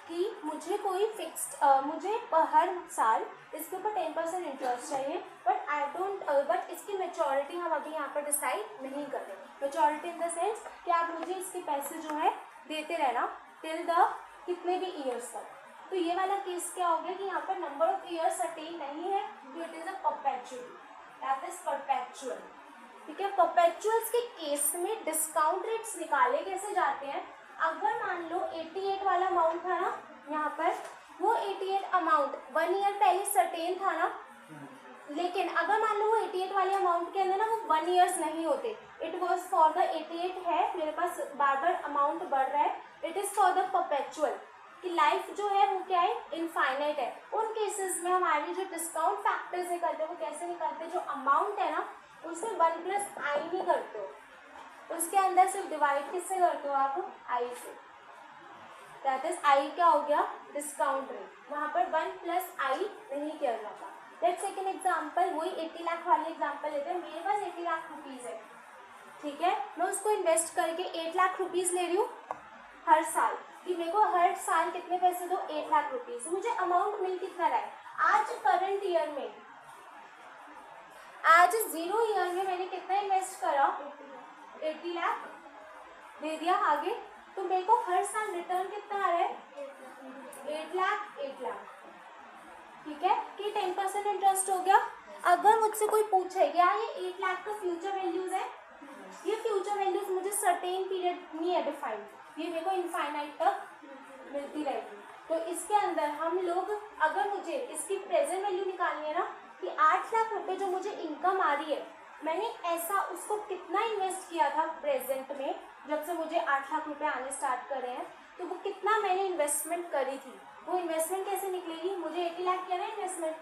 S1: कि मुझे कोई फिक्स्ड मुझे हर साल इसके ऊपर 10% इंटरेस्ट चाहिए, बट आई डोंट बट इसकी मेचोरिटी हम अभी यहाँ पर डिसाइड नहीं कर रहे। मेचोरिटी इन द सेंस कि आप मुझे इसके पैसे जो है देते रहना टिल द कितने भी ईयर्स तक। तो ये वाला केस क्या हो गया कि यहाँ पर नंबर ऑफ ईयर्स सर्टेन नहीं है, तो it is a perpetual, that is perpetual. ठीक है, परपेचुअल्स के केस में डिस्काउंट रेट्स निकाले कैसे जाते हैं? अगर मान लो 88 वाला अमाउंट था ना यहाँ पर, वो 88 अमाउंट 1 ईयर पहले सर्टेन था ना, लेकिन अगर मान लो वो 88 वाले अमाउंट के अंदर ना वो 1 ईयर्स नहीं होते, इट वॉज फॉर द 88 है, मेरे पास बार बार अमाउंट बढ़ रहा है, it is for the perpetual, कि लाइफ जो है वो क्या है, इनफाइनाइट है। उन केसेस में हमारे जो डिस्काउंट फैक्टर्स निकलते हैं वो कैसे निकलते हैं, जो अमाउंट है ना उसमें 1 प्लस आई नहीं करते हो, उसके अंदर सिर्फ डिवाइड किससे करते हो आप, आई से। दैट इज आई क्या हो गया, डिस्काउंट रेट, वहाँ पर 1 प्लस आई नहीं किया जाता। लेट्स टेक एन एग्जांपल, वही 80 लाख वाली एग्जांपल लेते हैं। मेरे पास 80 लाख रुपीज़ है, ठीक है, मैं उसको इन्वेस्ट करके 8 लाख रुपीज़ ले रही हूँ हर साल, कि मेरे को हर साल कितने पैसे दो, 8 लाख रुपीज़। मुझे अमाउंट मिल कितना रहा है आज करंट ईयर में, आज 0 ईयर में मैंने कितना इन्वेस्ट करा, 80 लाख दे दिया आगे, तो मेरे को हर साल रिटर्न कितना आ रहा है, 8 लाख 8 लाख। ठीक है, कि 10% इंटरेस्ट हो गया। अगर मुझसे कोई पूछे क्या ये 8 लाख का फ्यूचर वैल्यूज है, ये फ्यूचर वैल्यूज मुझे सर्टेन पीरियड नहीं है डिफाइंड, ये मेरे को इनफाइनाइट तक मिलती रहेगी। तो इसके अंदर हम लोग, अगर मुझे इसकी प्रेजेंट वैल्यू निकालनी है ना, कि 8 लाख रुपए जो मुझे इनकम आ रही है, मैंने ऐसा उसको कितना इन्वेस्ट किया था प्रेजेंट में, जब से मुझे 8 लाख रुपए आने स्टार्ट कर रहे हैं, तो वो कितना मैंने इन्वेस्टमेंट करी थी, वो इन्वेस्टमेंट कैसे निकलेगी। मुझे 80 लाख किया ना इन्वेस्टमेंट,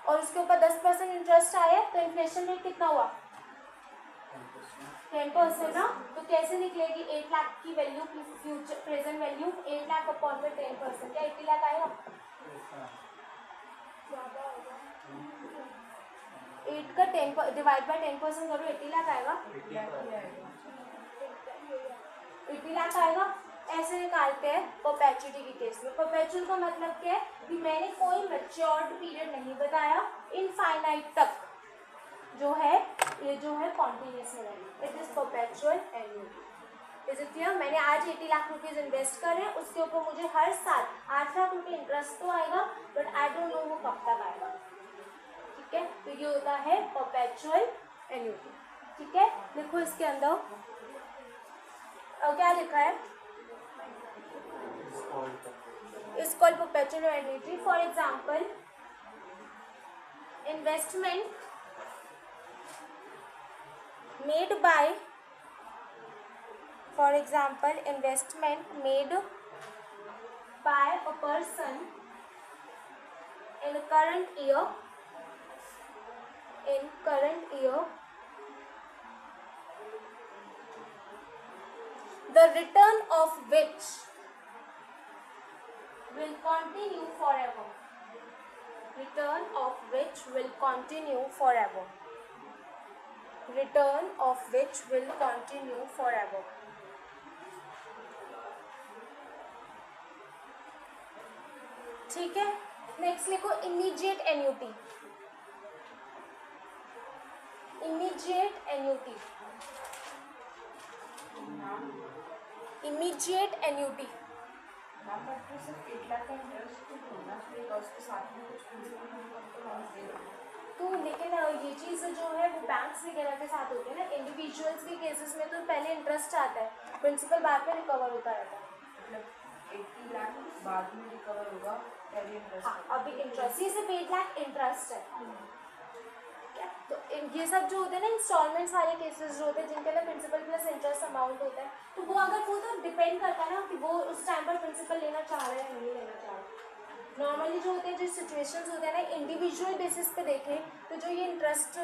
S1: और उसके ऊपर 10% इंटरेस्ट आया, तो इन्फ्लेशन रेट कितना हुआ, 10% ना। तो कैसे निकलेगी 8 लाख की वैल्यू की future present value, 8 lakh upon में 10%, क्या 80 लाख आएगा? 8 का 10 डिवाइड बाय 10% करो, 80 लाख आएगा, 80 लाख आएगा। ऐसे निकालते हैं परपेचुअलिटी के केस में। परपेचुअल का मतलब क्या है कि मैंने कोई मैच्योर्ड पीरियड नहीं बताया, इनफाइनाइट तक जो है ये जो है कॉन्टिन्यूस में रहेगी, it is perpetual annuity. Is it clear? मैंने आज 80 लाख रुपीज इन्वेस्ट कर रहे हैं, उसके ऊपर मुझे हर साल 8 लाख रुपये इंटरेस्ट तो आएगा, बट आई डोंट नो वो कब तक आएगा। ठीक ठीक है, तो ये होता है परपेचुअल एन्युटी। ठीक है, देखो इसके अंदर क्या लिखा है, is called perpetual annuity. For example investment made by, for example, investment made by a person in current year, the return of which will continue forever. Return of which will continue forever. Return of which will continue forever. ठीक है, नेक्स्ट लिखो immediate annuity. Immediate annuity, immediate annuity. तो लेकिन ये चीज़ जो है वो बैंक्स वगैरह के साथ होती है ना, इंडिविजुअल्स के केसेस में तो पहले इंटरेस्ट आता है, प्रिंसिपल बाद में रिकवर होता रहता है।
S4: मतलब 80 लाख बाद में रिकवर होगा, पहले इंटरेस्ट।
S1: हाँ, अभी इंटरेस्ट, ये सिर्फ 8 लाख इंटरेस्ट है। क्या तो ये सब जो होते हैं ना इंस्टॉलमेंट्स वाले केसेस जो होते हैं जिनके अंदर प्रिंसिपल प्लस इंटरेस्ट अमाउंट होता है, तो वो अगर वो तो डिपेंड करता है ना कि वो उस टाइम पर प्रिंसिपल लेना चाह रहे हैं या नहीं लेना चाह रहे। नॉर्मली जो होते हैं, जो सिचुएशंस होते हैं ना इंडिविजुअल बेसिस पे देखें तो जो ये इंटरेस्ट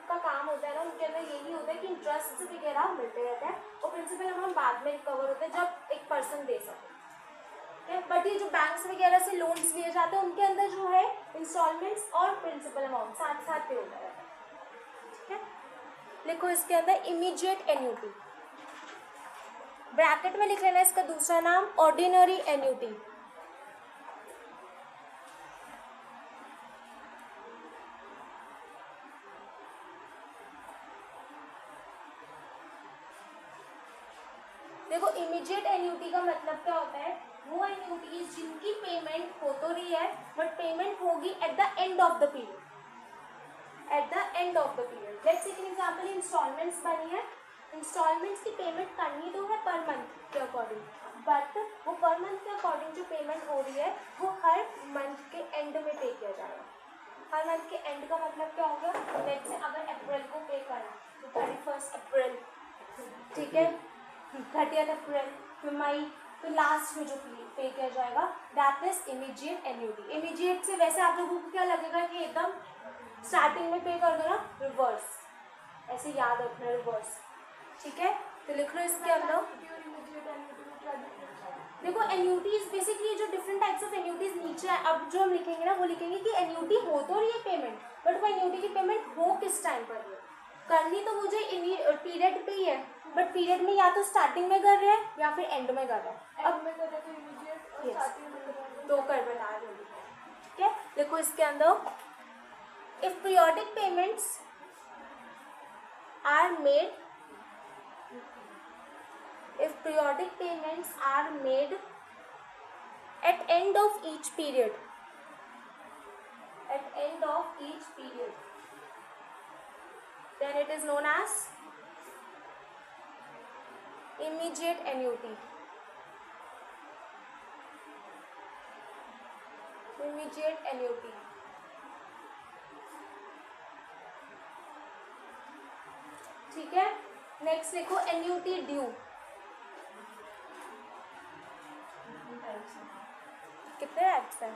S1: का काम होता है ना उनके अंदर यही होता है कि इंटरेस्ट वगैरह मिलते रहते हैं और प्रिंसिपल अमाउंट बाद में रिकवर होता है जब एक पर्सन दे सके। बट ये जो बैंक्स वगैरह से लोन्स लिए जाते हैं उनके अंदर जो है इंस्टॉलमेंट्स और प्रिंसिपल अमाउंट साथ साथ पे होता है। ठीक है, लिखो इसके अंदर इमीडिएट एन्युटी, ब्रैकेट में लिख लेना इसका दूसरा नाम ऑर्डिनरी एन्युटी। देखो इमीडिएट एन्युटी का मतलब क्या होता है, वो एन्युटीज जिनकी पेमेंट हो तो रही है बट पेमेंट होगी at the end of the period, at the end of the period. Let's take an example, instalments बनी है, इंस्टॉलमेंट्स की पेमेंट करनी तो है पर मंथ के अकॉर्डिंग, बट वो पर मंथ के अकॉर्डिंग जो पेमेंट हो रही है वो हर मंथ के एंड में पे किया जाएगा। हर मंथ के एंड का मतलब क्या होगा, लेट्स से अगर अप्रैल को पे करा तो 31 अप्रैल, ठीक है, 30 अप्रैल, फिर मई, तो लास्ट में जो पे किया जाएगा that is immediate annuity. Immediate से वैसे आप लोगों को क्या लगेगा कि एकदम स्टार्टिंग में पे कर दो ना, रिवर्स, ऐसे याद रखना रिवर्स। ठीक है, तो लिख लो इसके अंदर। देखो एन्युटीज बेसिकली जो डिफरेंट टाइप्स ऑफ एन्युटीज नीचे है, अब जो हम लिखेंगे ना वो लिखेंगे कि एन्युटी हो तो रही है पेमेंट, बट वो एन्युटी की पेमेंट हो किस टाइम पर है, करनी तो मुझे पीरियड पे ही है, बट पीरियड में या तो स्टार्टिंग में कर रहे हैं या फिर एंड में कर रहे हैं। अब
S2: में कर तो इमीडिएट और
S1: Yes.
S2: स्टार्टिंग में कर
S1: दो कर बता रहे हैं। ठीक है, देखो इसके अंदर if periodic payments are made, if periodic payments are made at end of each period, at end of each period, then it is known as immediate annuity. Immediate annuity. ठीक है, नेक्स्ट देखो एन्युटी ड्यू। कितने टाइप्स हैं,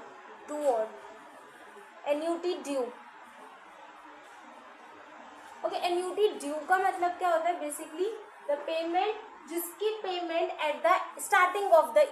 S1: 2 और। Annuity due, okay, annuity due का मतलब क्या होता है, बेसिकली द पेमेंट जिसकी payment at the starting of the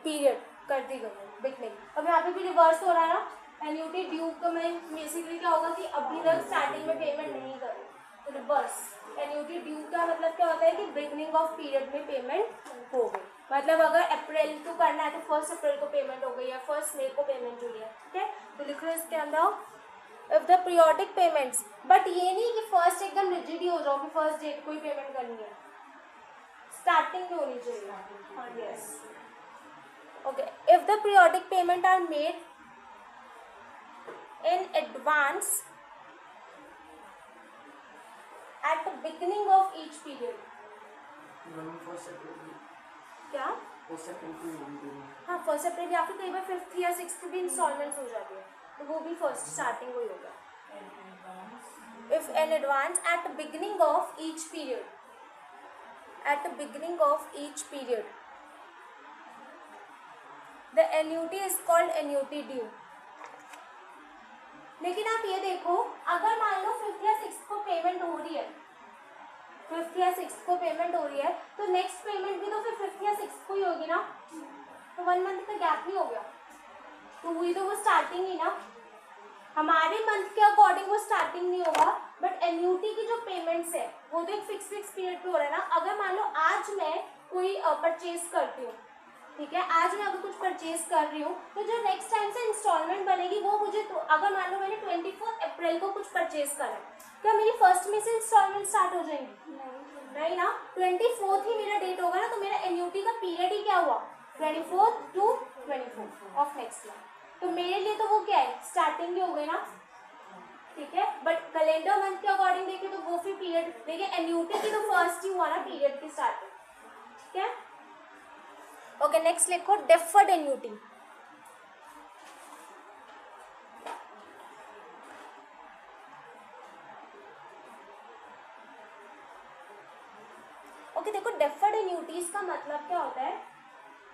S1: period कर दी गई है, बिगनिंग। अब यहाँ पे भी रिवर्स हो रहा है ना, एन्युटी ड्यू का में बेसिकली क्या होगा कि अभी तक स्टार्टिंग में पेमेंट नहीं करी, तो रिवर्स। एन्युटी ड्यू का मतलब क्या होता है कि बिगनिंग ऑफ पीरियड में पेमेंट हो गई, मतलब अगर अप्रैल को करना है तो 1 अप्रैल को पेमेंट हो गई या 1 मई को पेमेंट हुई है। ठीक है, तो लिख लो इसके अंदर if the periodic payments, but ये नहीं कि फर्स्ट एकदम रिजिड ही हो जाओ कि फर्स्ट डेट को ही पेमेंट करनी है, स्टार्टिंग में होनी चाहिए। Yes, okay, if the periodic payment are made in advance at the beginning of each period.
S3: First April
S1: क्या?
S3: फर्स्ट अप्रैल को होगी दोनों।
S1: हाँ, 1 अप्रैल या फिर कई बार 5th या 6th भी इंस्टॉलमेंट्स हो जाती है, तो वो भी फर्स्ट स्टार्टिंग वही होगा. If in advance at the beginning of each period, at the beginning of each period, the annuity is called annuity due. लेकिन आप ये देखो, अगर मान लो 5th या 6th को पेमेंट हो रही है, 5th या 6th को पेमेंट हो रही है, तो नेक्स्ट पेमेंट भी तो फिर 5th या 6th को ही होगी ना, तो 1 मंथ का गैप नहीं हो गया, तो हुई तो वो स्टार्टिंग ही ना. हमारे मंथ के अकॉर्डिंग वो स्टार्टिंग नहीं होगा, बट एन्यूटी की जो पेमेंट्स है वो तो एक फिक्स पीरियड पे हो रहा है ना. अगर मान लो आज मैं कोई परचेज करती हूँ, ठीक है, आज मैं अगर कुछ परचेज कर रही हूँ, तो जो नेक्स्ट टाइम से इंस्टॉलमेंट बनेगी वो मुझे, तो अगर मान लो मैंने 24 अप्रैल को कुछ परचेज करा है, क्या मेरी फर्स्ट में से इंस्टॉलमेंट स्टार्ट हो जाएंगी? नहीं ना. 24th ही मेरा डेट होगा ना, तो मेरा एन्यूटी का पीरियड ही क्या हुआ? 24th to 24th of next month. तो मेरे लिए तो वो क्या है, स्टार्टिंग ही हो गई ना, ठीक है. बट कैलेंडर मंथ के अकॉर्डिंग देखें तो वो फिर पीरियड देखिए, एन्यूटी की तो फर्स्ट ही हुआ ना पीरियड की स्टार्टिंग, ठीक है. ओके, नेक्स्ट लिखो डेफर्ड एन्यूटी. ओके, देखो डेफर्ड एन्यूटीज का मतलब क्या होता है.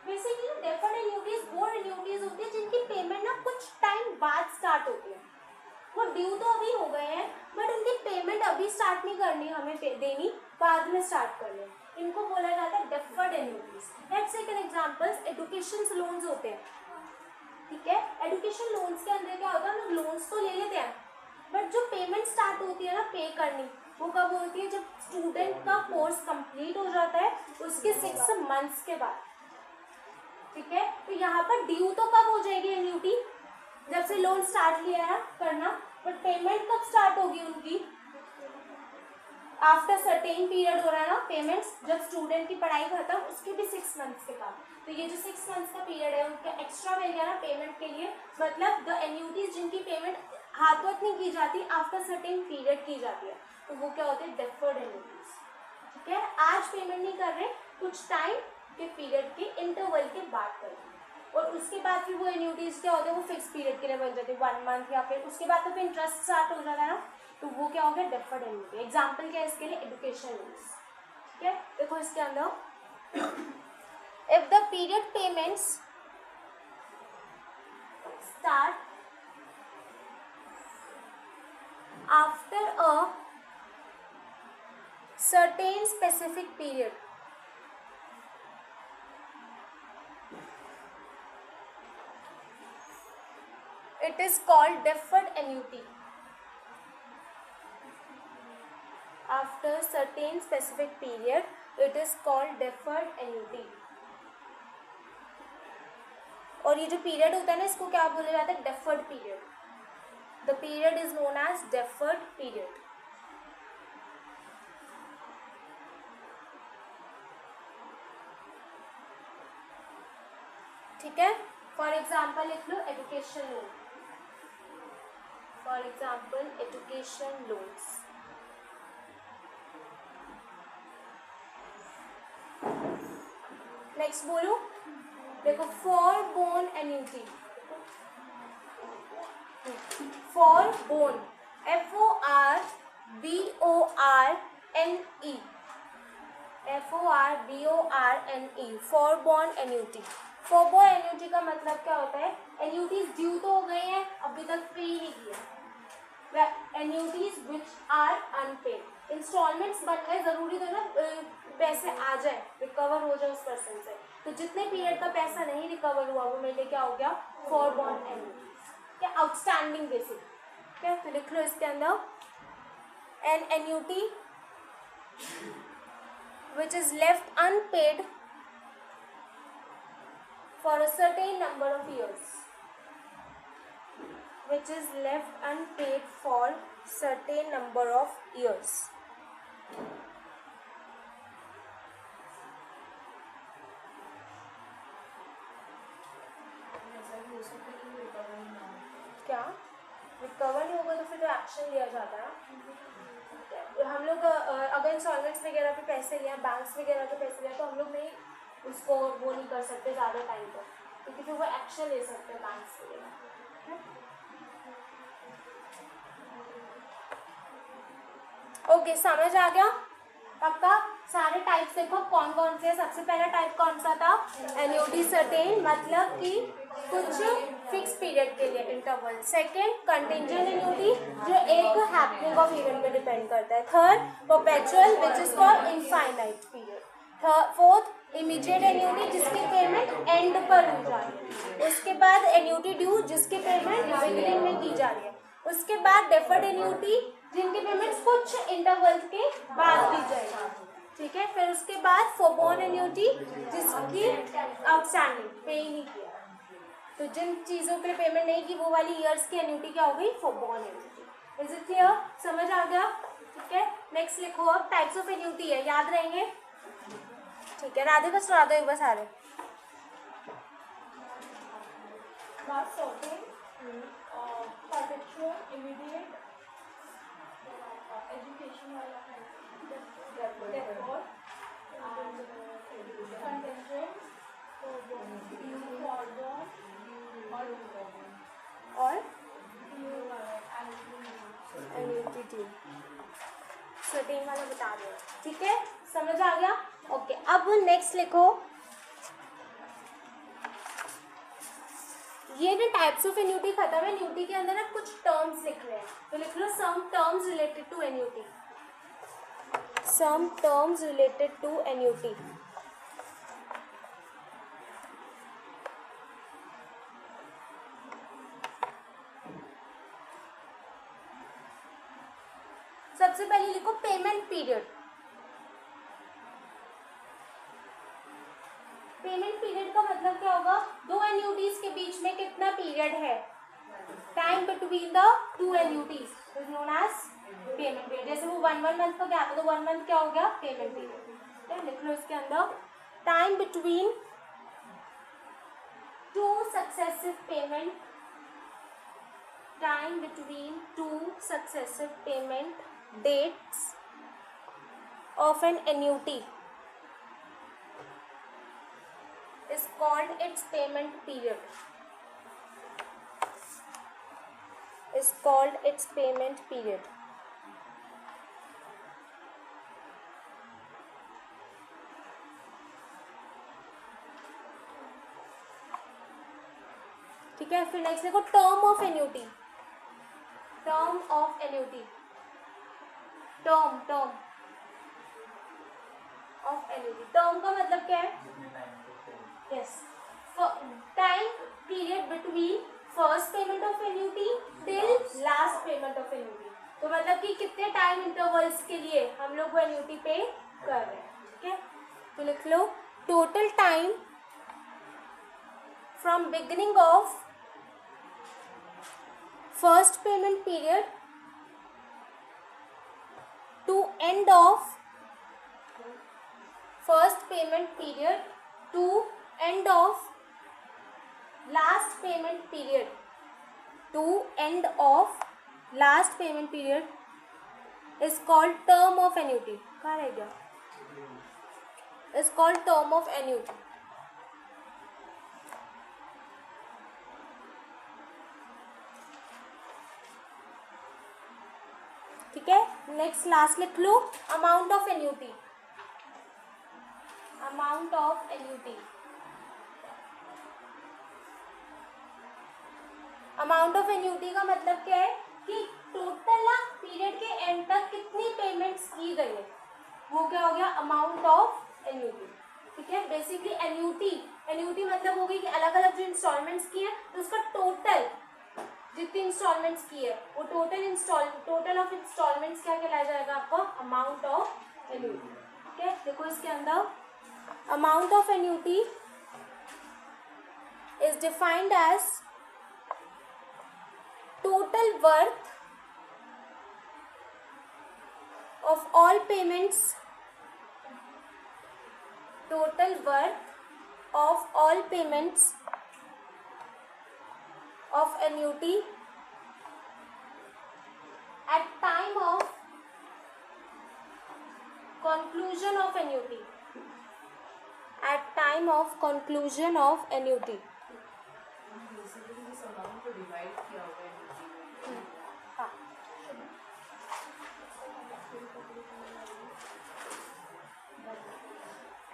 S1: बेसिकली डेफर्ड एन्यूटीज वो एन्यूटीज होती है जिनकी पेमेंट ना कुछ टाइम बाद स्टार्ट होती है. वो ड्यू तो अभी हो गए हैं, बट उनकी पेमेंट अभी स्टार्ट नहीं करनी, हमें देनी बाद में स्टार्ट करनी. इनको बोला जाता है deferred annuities. Let's take an examples. Education loans होते हैं, ठीक है. एजुकेशन लोन्स के अंदर क्या होता है, हम लोग लोन्स तो ले लेते हैं, बट जो पेमेंट स्टार्ट होती है ना पे करनी, वो कब होती है? जब स्टूडेंट का कोर्स कंप्लीट हो जाता है उसके 6 मंथ्स के बाद, ठीक है. तो यहाँ पर ड्यू तो कब हो जाएगी एन्यूटी? जब से लोन स्टार्ट लिया है करना, बट पेमेंट कब स्टार्ट होगी उनकी? आफ्टर सर्टेन पीरियड हो रहा है ना पेमेंट्स, जब स्टूडेंट की पढ़ाई खत्म उसके भी 6 मंथ्स के बाद. तो ये जो 6 मंथ्स का पीरियड है उनका एक्स्ट्रा मिल गया ना पेमेंट के लिए. मतलब द एन्यूटीज जिनकी पेमेंट हाथों नहीं की जाती, आफ्टर सर्टेन पीरियड की जाती है, तो वो क्या होते हैं? डेफर्ड एन्यूटीज, ठीक है. आज पेमेंट नहीं कर रहे, कुछ टाइम के पीरियड के इंटरवल के बाद कर रहे, और उसके बाद फिर वो एन्यूटीज क्या होते हैं? वो फिक्स पीरियड के लिए बन जाती है, 1 मंथ, या फिर उसके बाद तो फिर इंटरेस्ट स्टार्ट हो जाता है ना, तो वो क्या हो गया? Deferred annuity. एग्जाम्पल क्या है इसके लिए? एजुकेशन लोन्स, ठीक है. देखो इसके अंदर, if the period payments start after a certain specific period, it is called deferred annuity. After certain specific period, it is called deferred annuity. और ये जो पीरियड होता है ना, इसको क्या बोला जाता है? Deferred period. The period is known as deferred period. ठीक है. फॉर एग्जाम्पल लिख लो education loan. For example education loans. Next बोलो. देखो forborne annuity. Forborne, FORBORNE, FORBORNE, forborne annuity. Forborne annuity का मतलब क्या होता है? एन्यूटीज ड्यू तो हो गई हैं, अभी तक पे ही नहीं किया. एन्यूटीज विच आर अनपेड. इंस्टॉलमेंट्स बन गए, जरूरी तो ना पैसे आ जाए, रिकवर हो जाए उस पर्सन से, तो जितने पीरियड का पैसा नहीं रिकवर हुआ वो मेरे लिए क्या हो गया? फॉरबोन एन्यूटी. क्या? Outstanding basic. क्या? तो लिख लो इसके अंदर, an annuity which is left unpaid for a certain number of years, which is left unpaid for certain number of years.
S4: ऐसा भी हो सकता है कि रिकवरी ना हो.
S1: क्या? रिकवर नहीं होगा तो फिर तो एक्शन लिया जाता है। हम लोग अगर इंस्टॉलमेंट्स वगैरह पे पैसे लिया, बैंक्स वगैरह पे पैसे लिया, तो हम लोग नहीं उसको वो नहीं कर सकते ज़्यादा टाइम तक, क्योंकि फिर वो एक्शन ले सकते हैं बैंक्स वगैरह। ओके, समझ आ गया पक्का? सारे टाइप्स देखो कौन कौन से हैं। सबसे पहला टाइप कौन सा था? एन्युटी सर्टेन, मतलब कि कुछ फिक्स पीरियड के लिए इंटरवल। सेकंड, कंटिंजेंट एन्युटी, जो एक हैपनिंग ऑफ इवेंट पे डिपेंड करता है। Third, perpetual which is for infinite period. Fourth, immediate annuity, जिसकी पेमेंट एंड पर हो जा रही है। उसके बाद एन्युटी ड्यू, जिसकी पेमेंट बिगिनिंग में की जा रही है। उसके बाद डेफर्ड एन्युटी, जिनकी पेमेंट्स कुछ इंटरवल के बाद दी जाएगी, ठीक है। फिर उसके बाद फोरबोर्न एन्युटी, जिसकी आउटस्टैंडिंग पे ही नहीं किया, तो जिन चीज़ों पे पेमेंट नहीं की वो वाली ईयर्स की एन्युटी क्या हो गई? फोरबोर्न एन्युटी। Is it clear? समझ आ गया? ठीक है, नेक्स्ट लिखो। अब टाइप्स ऑफ एन्युटी है, याद रहेंगे? ठीक है, राधे बस सुना दो एक बार सारे।
S2: perpetual, immediate, education वाला है, default, contingent, forborn,
S1: और
S2: and
S1: एन्युटी ड्यू सर्टेन वाला बता दो, ठीक है। समझ आ गया? ओके, अब नेक्स्ट लिखो। ये ना टाइप्स ऑफ एन्युटी खत्म है। एन्युटी के अंदर ना कुछ टर्म्स लिख रहे हैं, तो लिख लो some terms related to annuity. Some terms related to annuity. सबसे पहले लिखो पेमेंट पीरियड। पेमेंट पीरियड का मतलब क्या होगा? दो एन्युटीज के बीच में कितना पीरियड है? Time between the two annuities is known as payment period. जैसे वो 1 मंथ का गैप है तो 1 मंथ क्या हो गया? Payment period. लिख लो इसके अंदर time between two successive payment, time between two successive payment dates of an annuity is called its payment period. Is called its payment period. ठीक है, फिर नेक्स्ट देखो term of annuity. Term of annuity, term of annuity. Term का मतलब क्या है? Yes, time period between first payment of annuity till last payment of annuity. तो मतलब कि कितने टाइम इंटरवल्स के लिए हम लोग वो एन्युटी पे कर रहे हैं, ठीक है। तो लिख लो total time from beginning of first payment period to end of first payment period to end of last payment period to end of last payment period is called term of annuity. कहाँ रह गया? Is called term of annuity. ठीक है, नेक्स्ट लास्ट लिख लो amount of annuity. Amount of annuity, amount of annuity का मतलब क्या है कि टोटल ना पीरियड के एंड तक कितनी पेमेंट्स की गई है, वो क्या हो गया? Amount of annuity. ठीक है, बेसिकली एन्युटी मतलब हो गई कि अलग अलग जो इंस्टॉलमेंट्स की है तो उसका टोटल जितनी इंस्टॉलमेंट्स की है वो टोटल ऑफ इंस्टॉलमेंट्स क्या कहलाया जाएगा आपको? Amount of annuity. ठीक है, देखो इसके अंदर amount of annuity is defined as total worth of all payments, total worth of all payments of annuity at time of conclusion of annuity. At time of conclusion of annuity.
S4: Basically इस अमाउंट को डिवाइड किया हुआ है
S1: हाँ.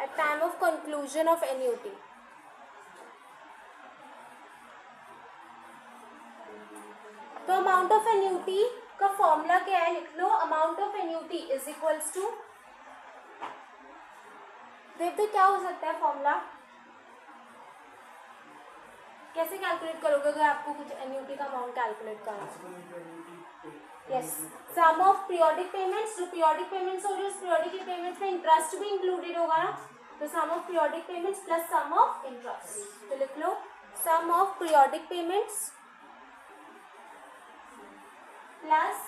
S1: At time of conclusion of annuity. तो अमाउंट ऑफ एन्यूटी का फॉर्मूला क्या है, लिख लो. Amount of annuity is equals to, देखते क्या हो सकता है फॉर्मूला, कैसे कैलकुलेट करोगे अगर आपको कुछ एन्यूटी का अमाउंट कैलकुलेट करना. Yes, sum of periodic payments. जो पीरियोडिक पेमेंट्स हो रही है उस पीरियोडिक पेमेंट्स में इंटरेस्ट भी इंक्लूडेड होगा ना, तो sum of periodic payments plus sum of interest. तो लिख लो sum of periodic payments plus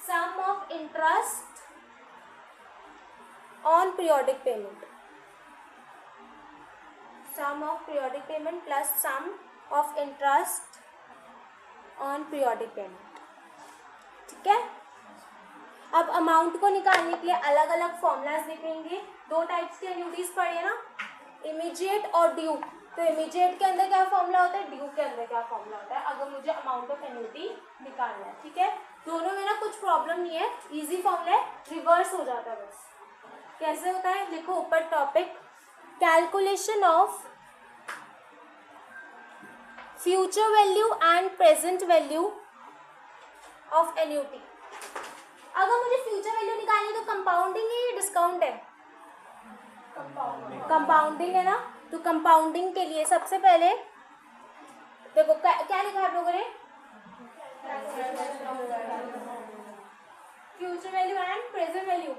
S1: sum of interest on periodic payment. Sum of periodic payment plus sum of interest on periodic payment. ठीक है. अब अमाउंट को निकालने के लिए अलग अलग फॉर्मूलाज लिखेंगे. दो टाइप्स की एन्यूटीज पढ़ी है ना, इमीडिएट और ड्यू. तो इमीडिएट के अंदर क्या फॉर्मूला होता है, ड्यू के अंदर क्या फॉर्मूला होता है, अगर मुझे अमाउंट ऑफ एन्यूटी निकालना है. ठीक है. दोनों में ना कुछ प्रॉब्लम नहीं है, इजी फॉर्मूला है, रिवर्स हो जाता है बस. कैसे होता है, देखो ऊपर topic, calculation of future value and present value of annuity. अगर मुझे फ्यूचर वैल्यू निकालनी है तो कंपाउंडिंग है या डिस्काउंट है, कंपाउंडिंग है ना. तो कंपाउंडिंग के लिए सबसे पहले देखो क्या लिखा है आप लोगों ने, future value and present value.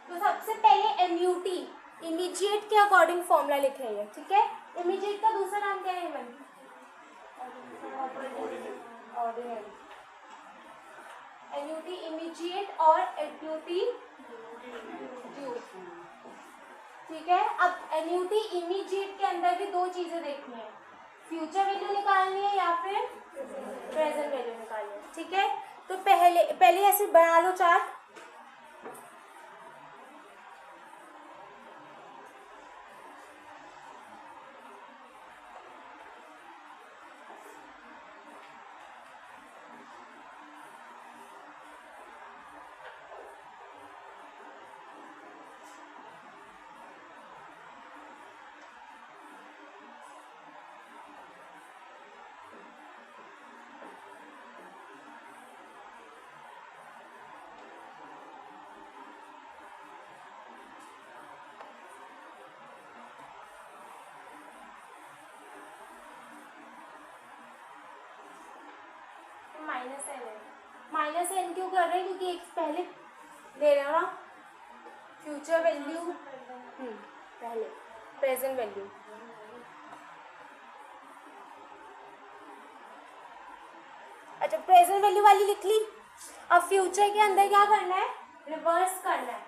S1: तो सबसे पहले एन्यूटी इमीडिएट के अकॉर्डिंग फॉर्मूला लिखेंगे. ठीक है. इमीडिएट का दूसरा नाम क्या है, ऑर्डिनरी. एन्यूटी इमीडिएट और एन्यूटी ड्यू. ठीक है. अब एन्यूटी इमीडिएट के अंदर भी दो चीजें देखनी है, फ्यूचर वैल्यू निकालनी है या फिर प्रेजेंट वैल्यू निकालनी है. ठीक है. तो पहले ऐसे बना लो चार्ट. माइनस एन है. माइनस एन क्यों कर रहे हैं, क्योंकि एक पहले ले रहे हो ना फ्यूचर वैल्यू, पहले प्रेजेंट वैल्यू. अच्छा, प्रेजेंट वैल्यू वाली लिख ली. अब फ्यूचर के अंदर क्या करना है, रिवर्स करना है.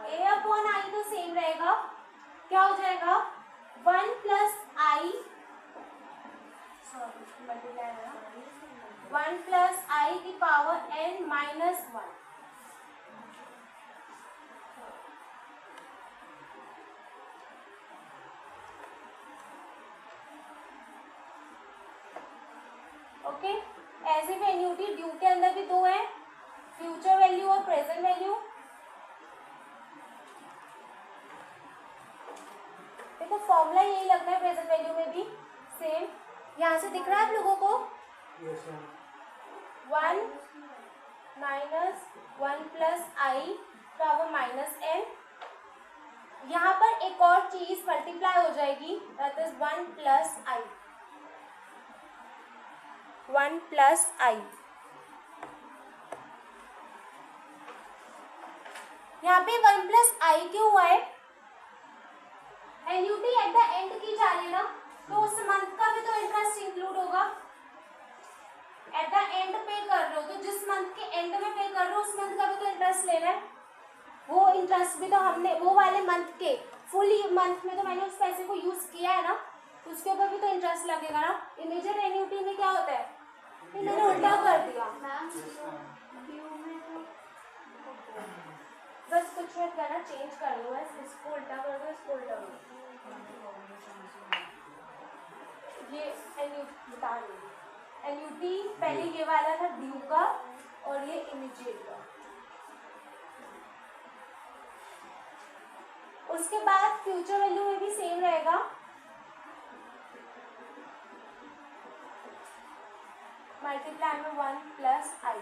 S1: ए अपॉन आई तो सेम रहेगा, क्या हो जाएगा 1 प्लस आई, सॉरी मल्टीप्लाई है ना, 1 प्लस आई की पावर एन माइनस 1. ओके. ऐसे भी एन्यूटी ड्यू के अंदर भी दो है, फ्यूचर वैल्यू और प्रेजेंट वैल्यू. देखो फॉर्मूला यही लगता है प्रेजेंट वैल्यू में भी सेम. यहाँ से दिख रहा है आप लोगों को, 1 minus 1 plus i power minus n. यहाँ पर एक और चीज मल्टीप्लाई हो जाएगी, that is 1 plus i, 1 plus i. यहाँ पे 1 प्लस आई क्यों हुआ है, एन्यूटी एट द एंड की जा रही है ना, तो उस मंथ का भी तो इंटरेस्ट इंक्लूड होगा. एट द एंड पे कर रहे हो तो जिस मंथ के एंड में भी तो हमने वो वाले मंथ के फुल मंथ में तो मैंने उस पैसे को यूज किया है ना, तो उसके ऊपर भी तो इंटरेस्ट लगेगा ना। इमीडिएट एन्युटी में क्या होता है, ये मैंने उल्टा कर दिया,
S2: मैम ड्यू में तो
S1: बस कुछ मत करना, चेंज कर दो, बस इसको उल्टा कर दो, इसको उल्टा कर दो। ये एन्युटी बता रही, एन्युटी पहले ये वाला था ड्यू का और ये इमीडिएट का। उसके बाद फ्यूचर वैल्यू में भी सेम रहेगा, मल्टीप्लाई में 1 प्लस आई,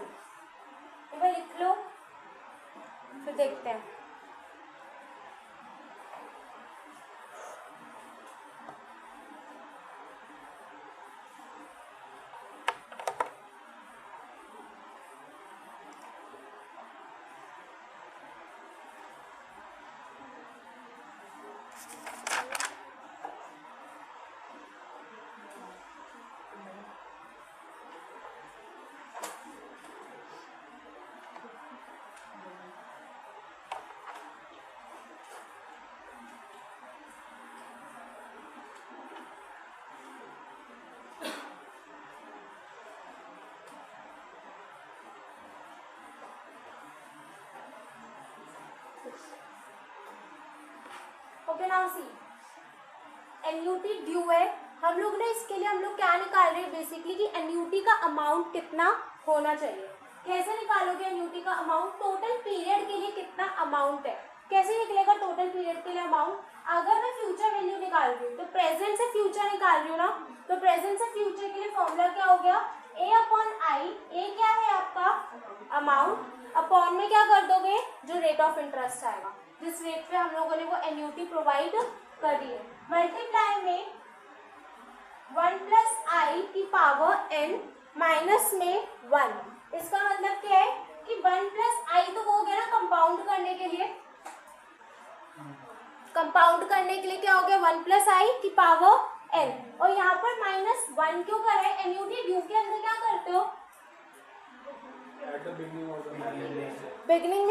S1: एक बार लिख लो फिर देखते हैं। Okay now see, annuity due है, हम लोग ने इसके लिए हम लोग क्या निकाल रहे हैं बेसिकली कि एन्युटी का अमाउंट कितना होना चाहिए। कैसे निकालोगे एन्युटी का अमाउंट, टोटल पीरियड के लिए कितना अमाउंट है, कैसे निकलेगा टोटल पीरियड के लिए अमाउंट। अगर मैं फ्यूचर वैल्यू निकाल रही हूँ तो प्रेजेंट से फ्यूचर निकाल रही हूँ ना, तो प्रेजेंट से फ्यूचर के लिए फॉर्मूला क्या हो गया, ए अपॉन आई, ए क्या है आपका अमाउंट, अपॉन में क्या कर दोगे जो रेट ऑफ इंटरेस्ट आएगा, जिस रेट पे हम लोगों ने वो एन्युटी प्रोवाइड कर दी है, मल्टीप्लाई में 1 प्लस आई की पावर एन माइनस में 1। इसका मतलब क्या है कि 1 प्लस आई तो वो हो गया ना कंपाउंड करने के लिए, कंपाउंड करने के लिए क्या हो गया 1 प्लस आई की पावर एन, और यहाँ पर माइनस 1 क्यों कर रहे हैं, एन्युटी ड्यू के अंदर क्या करते हो, बिगिनिंग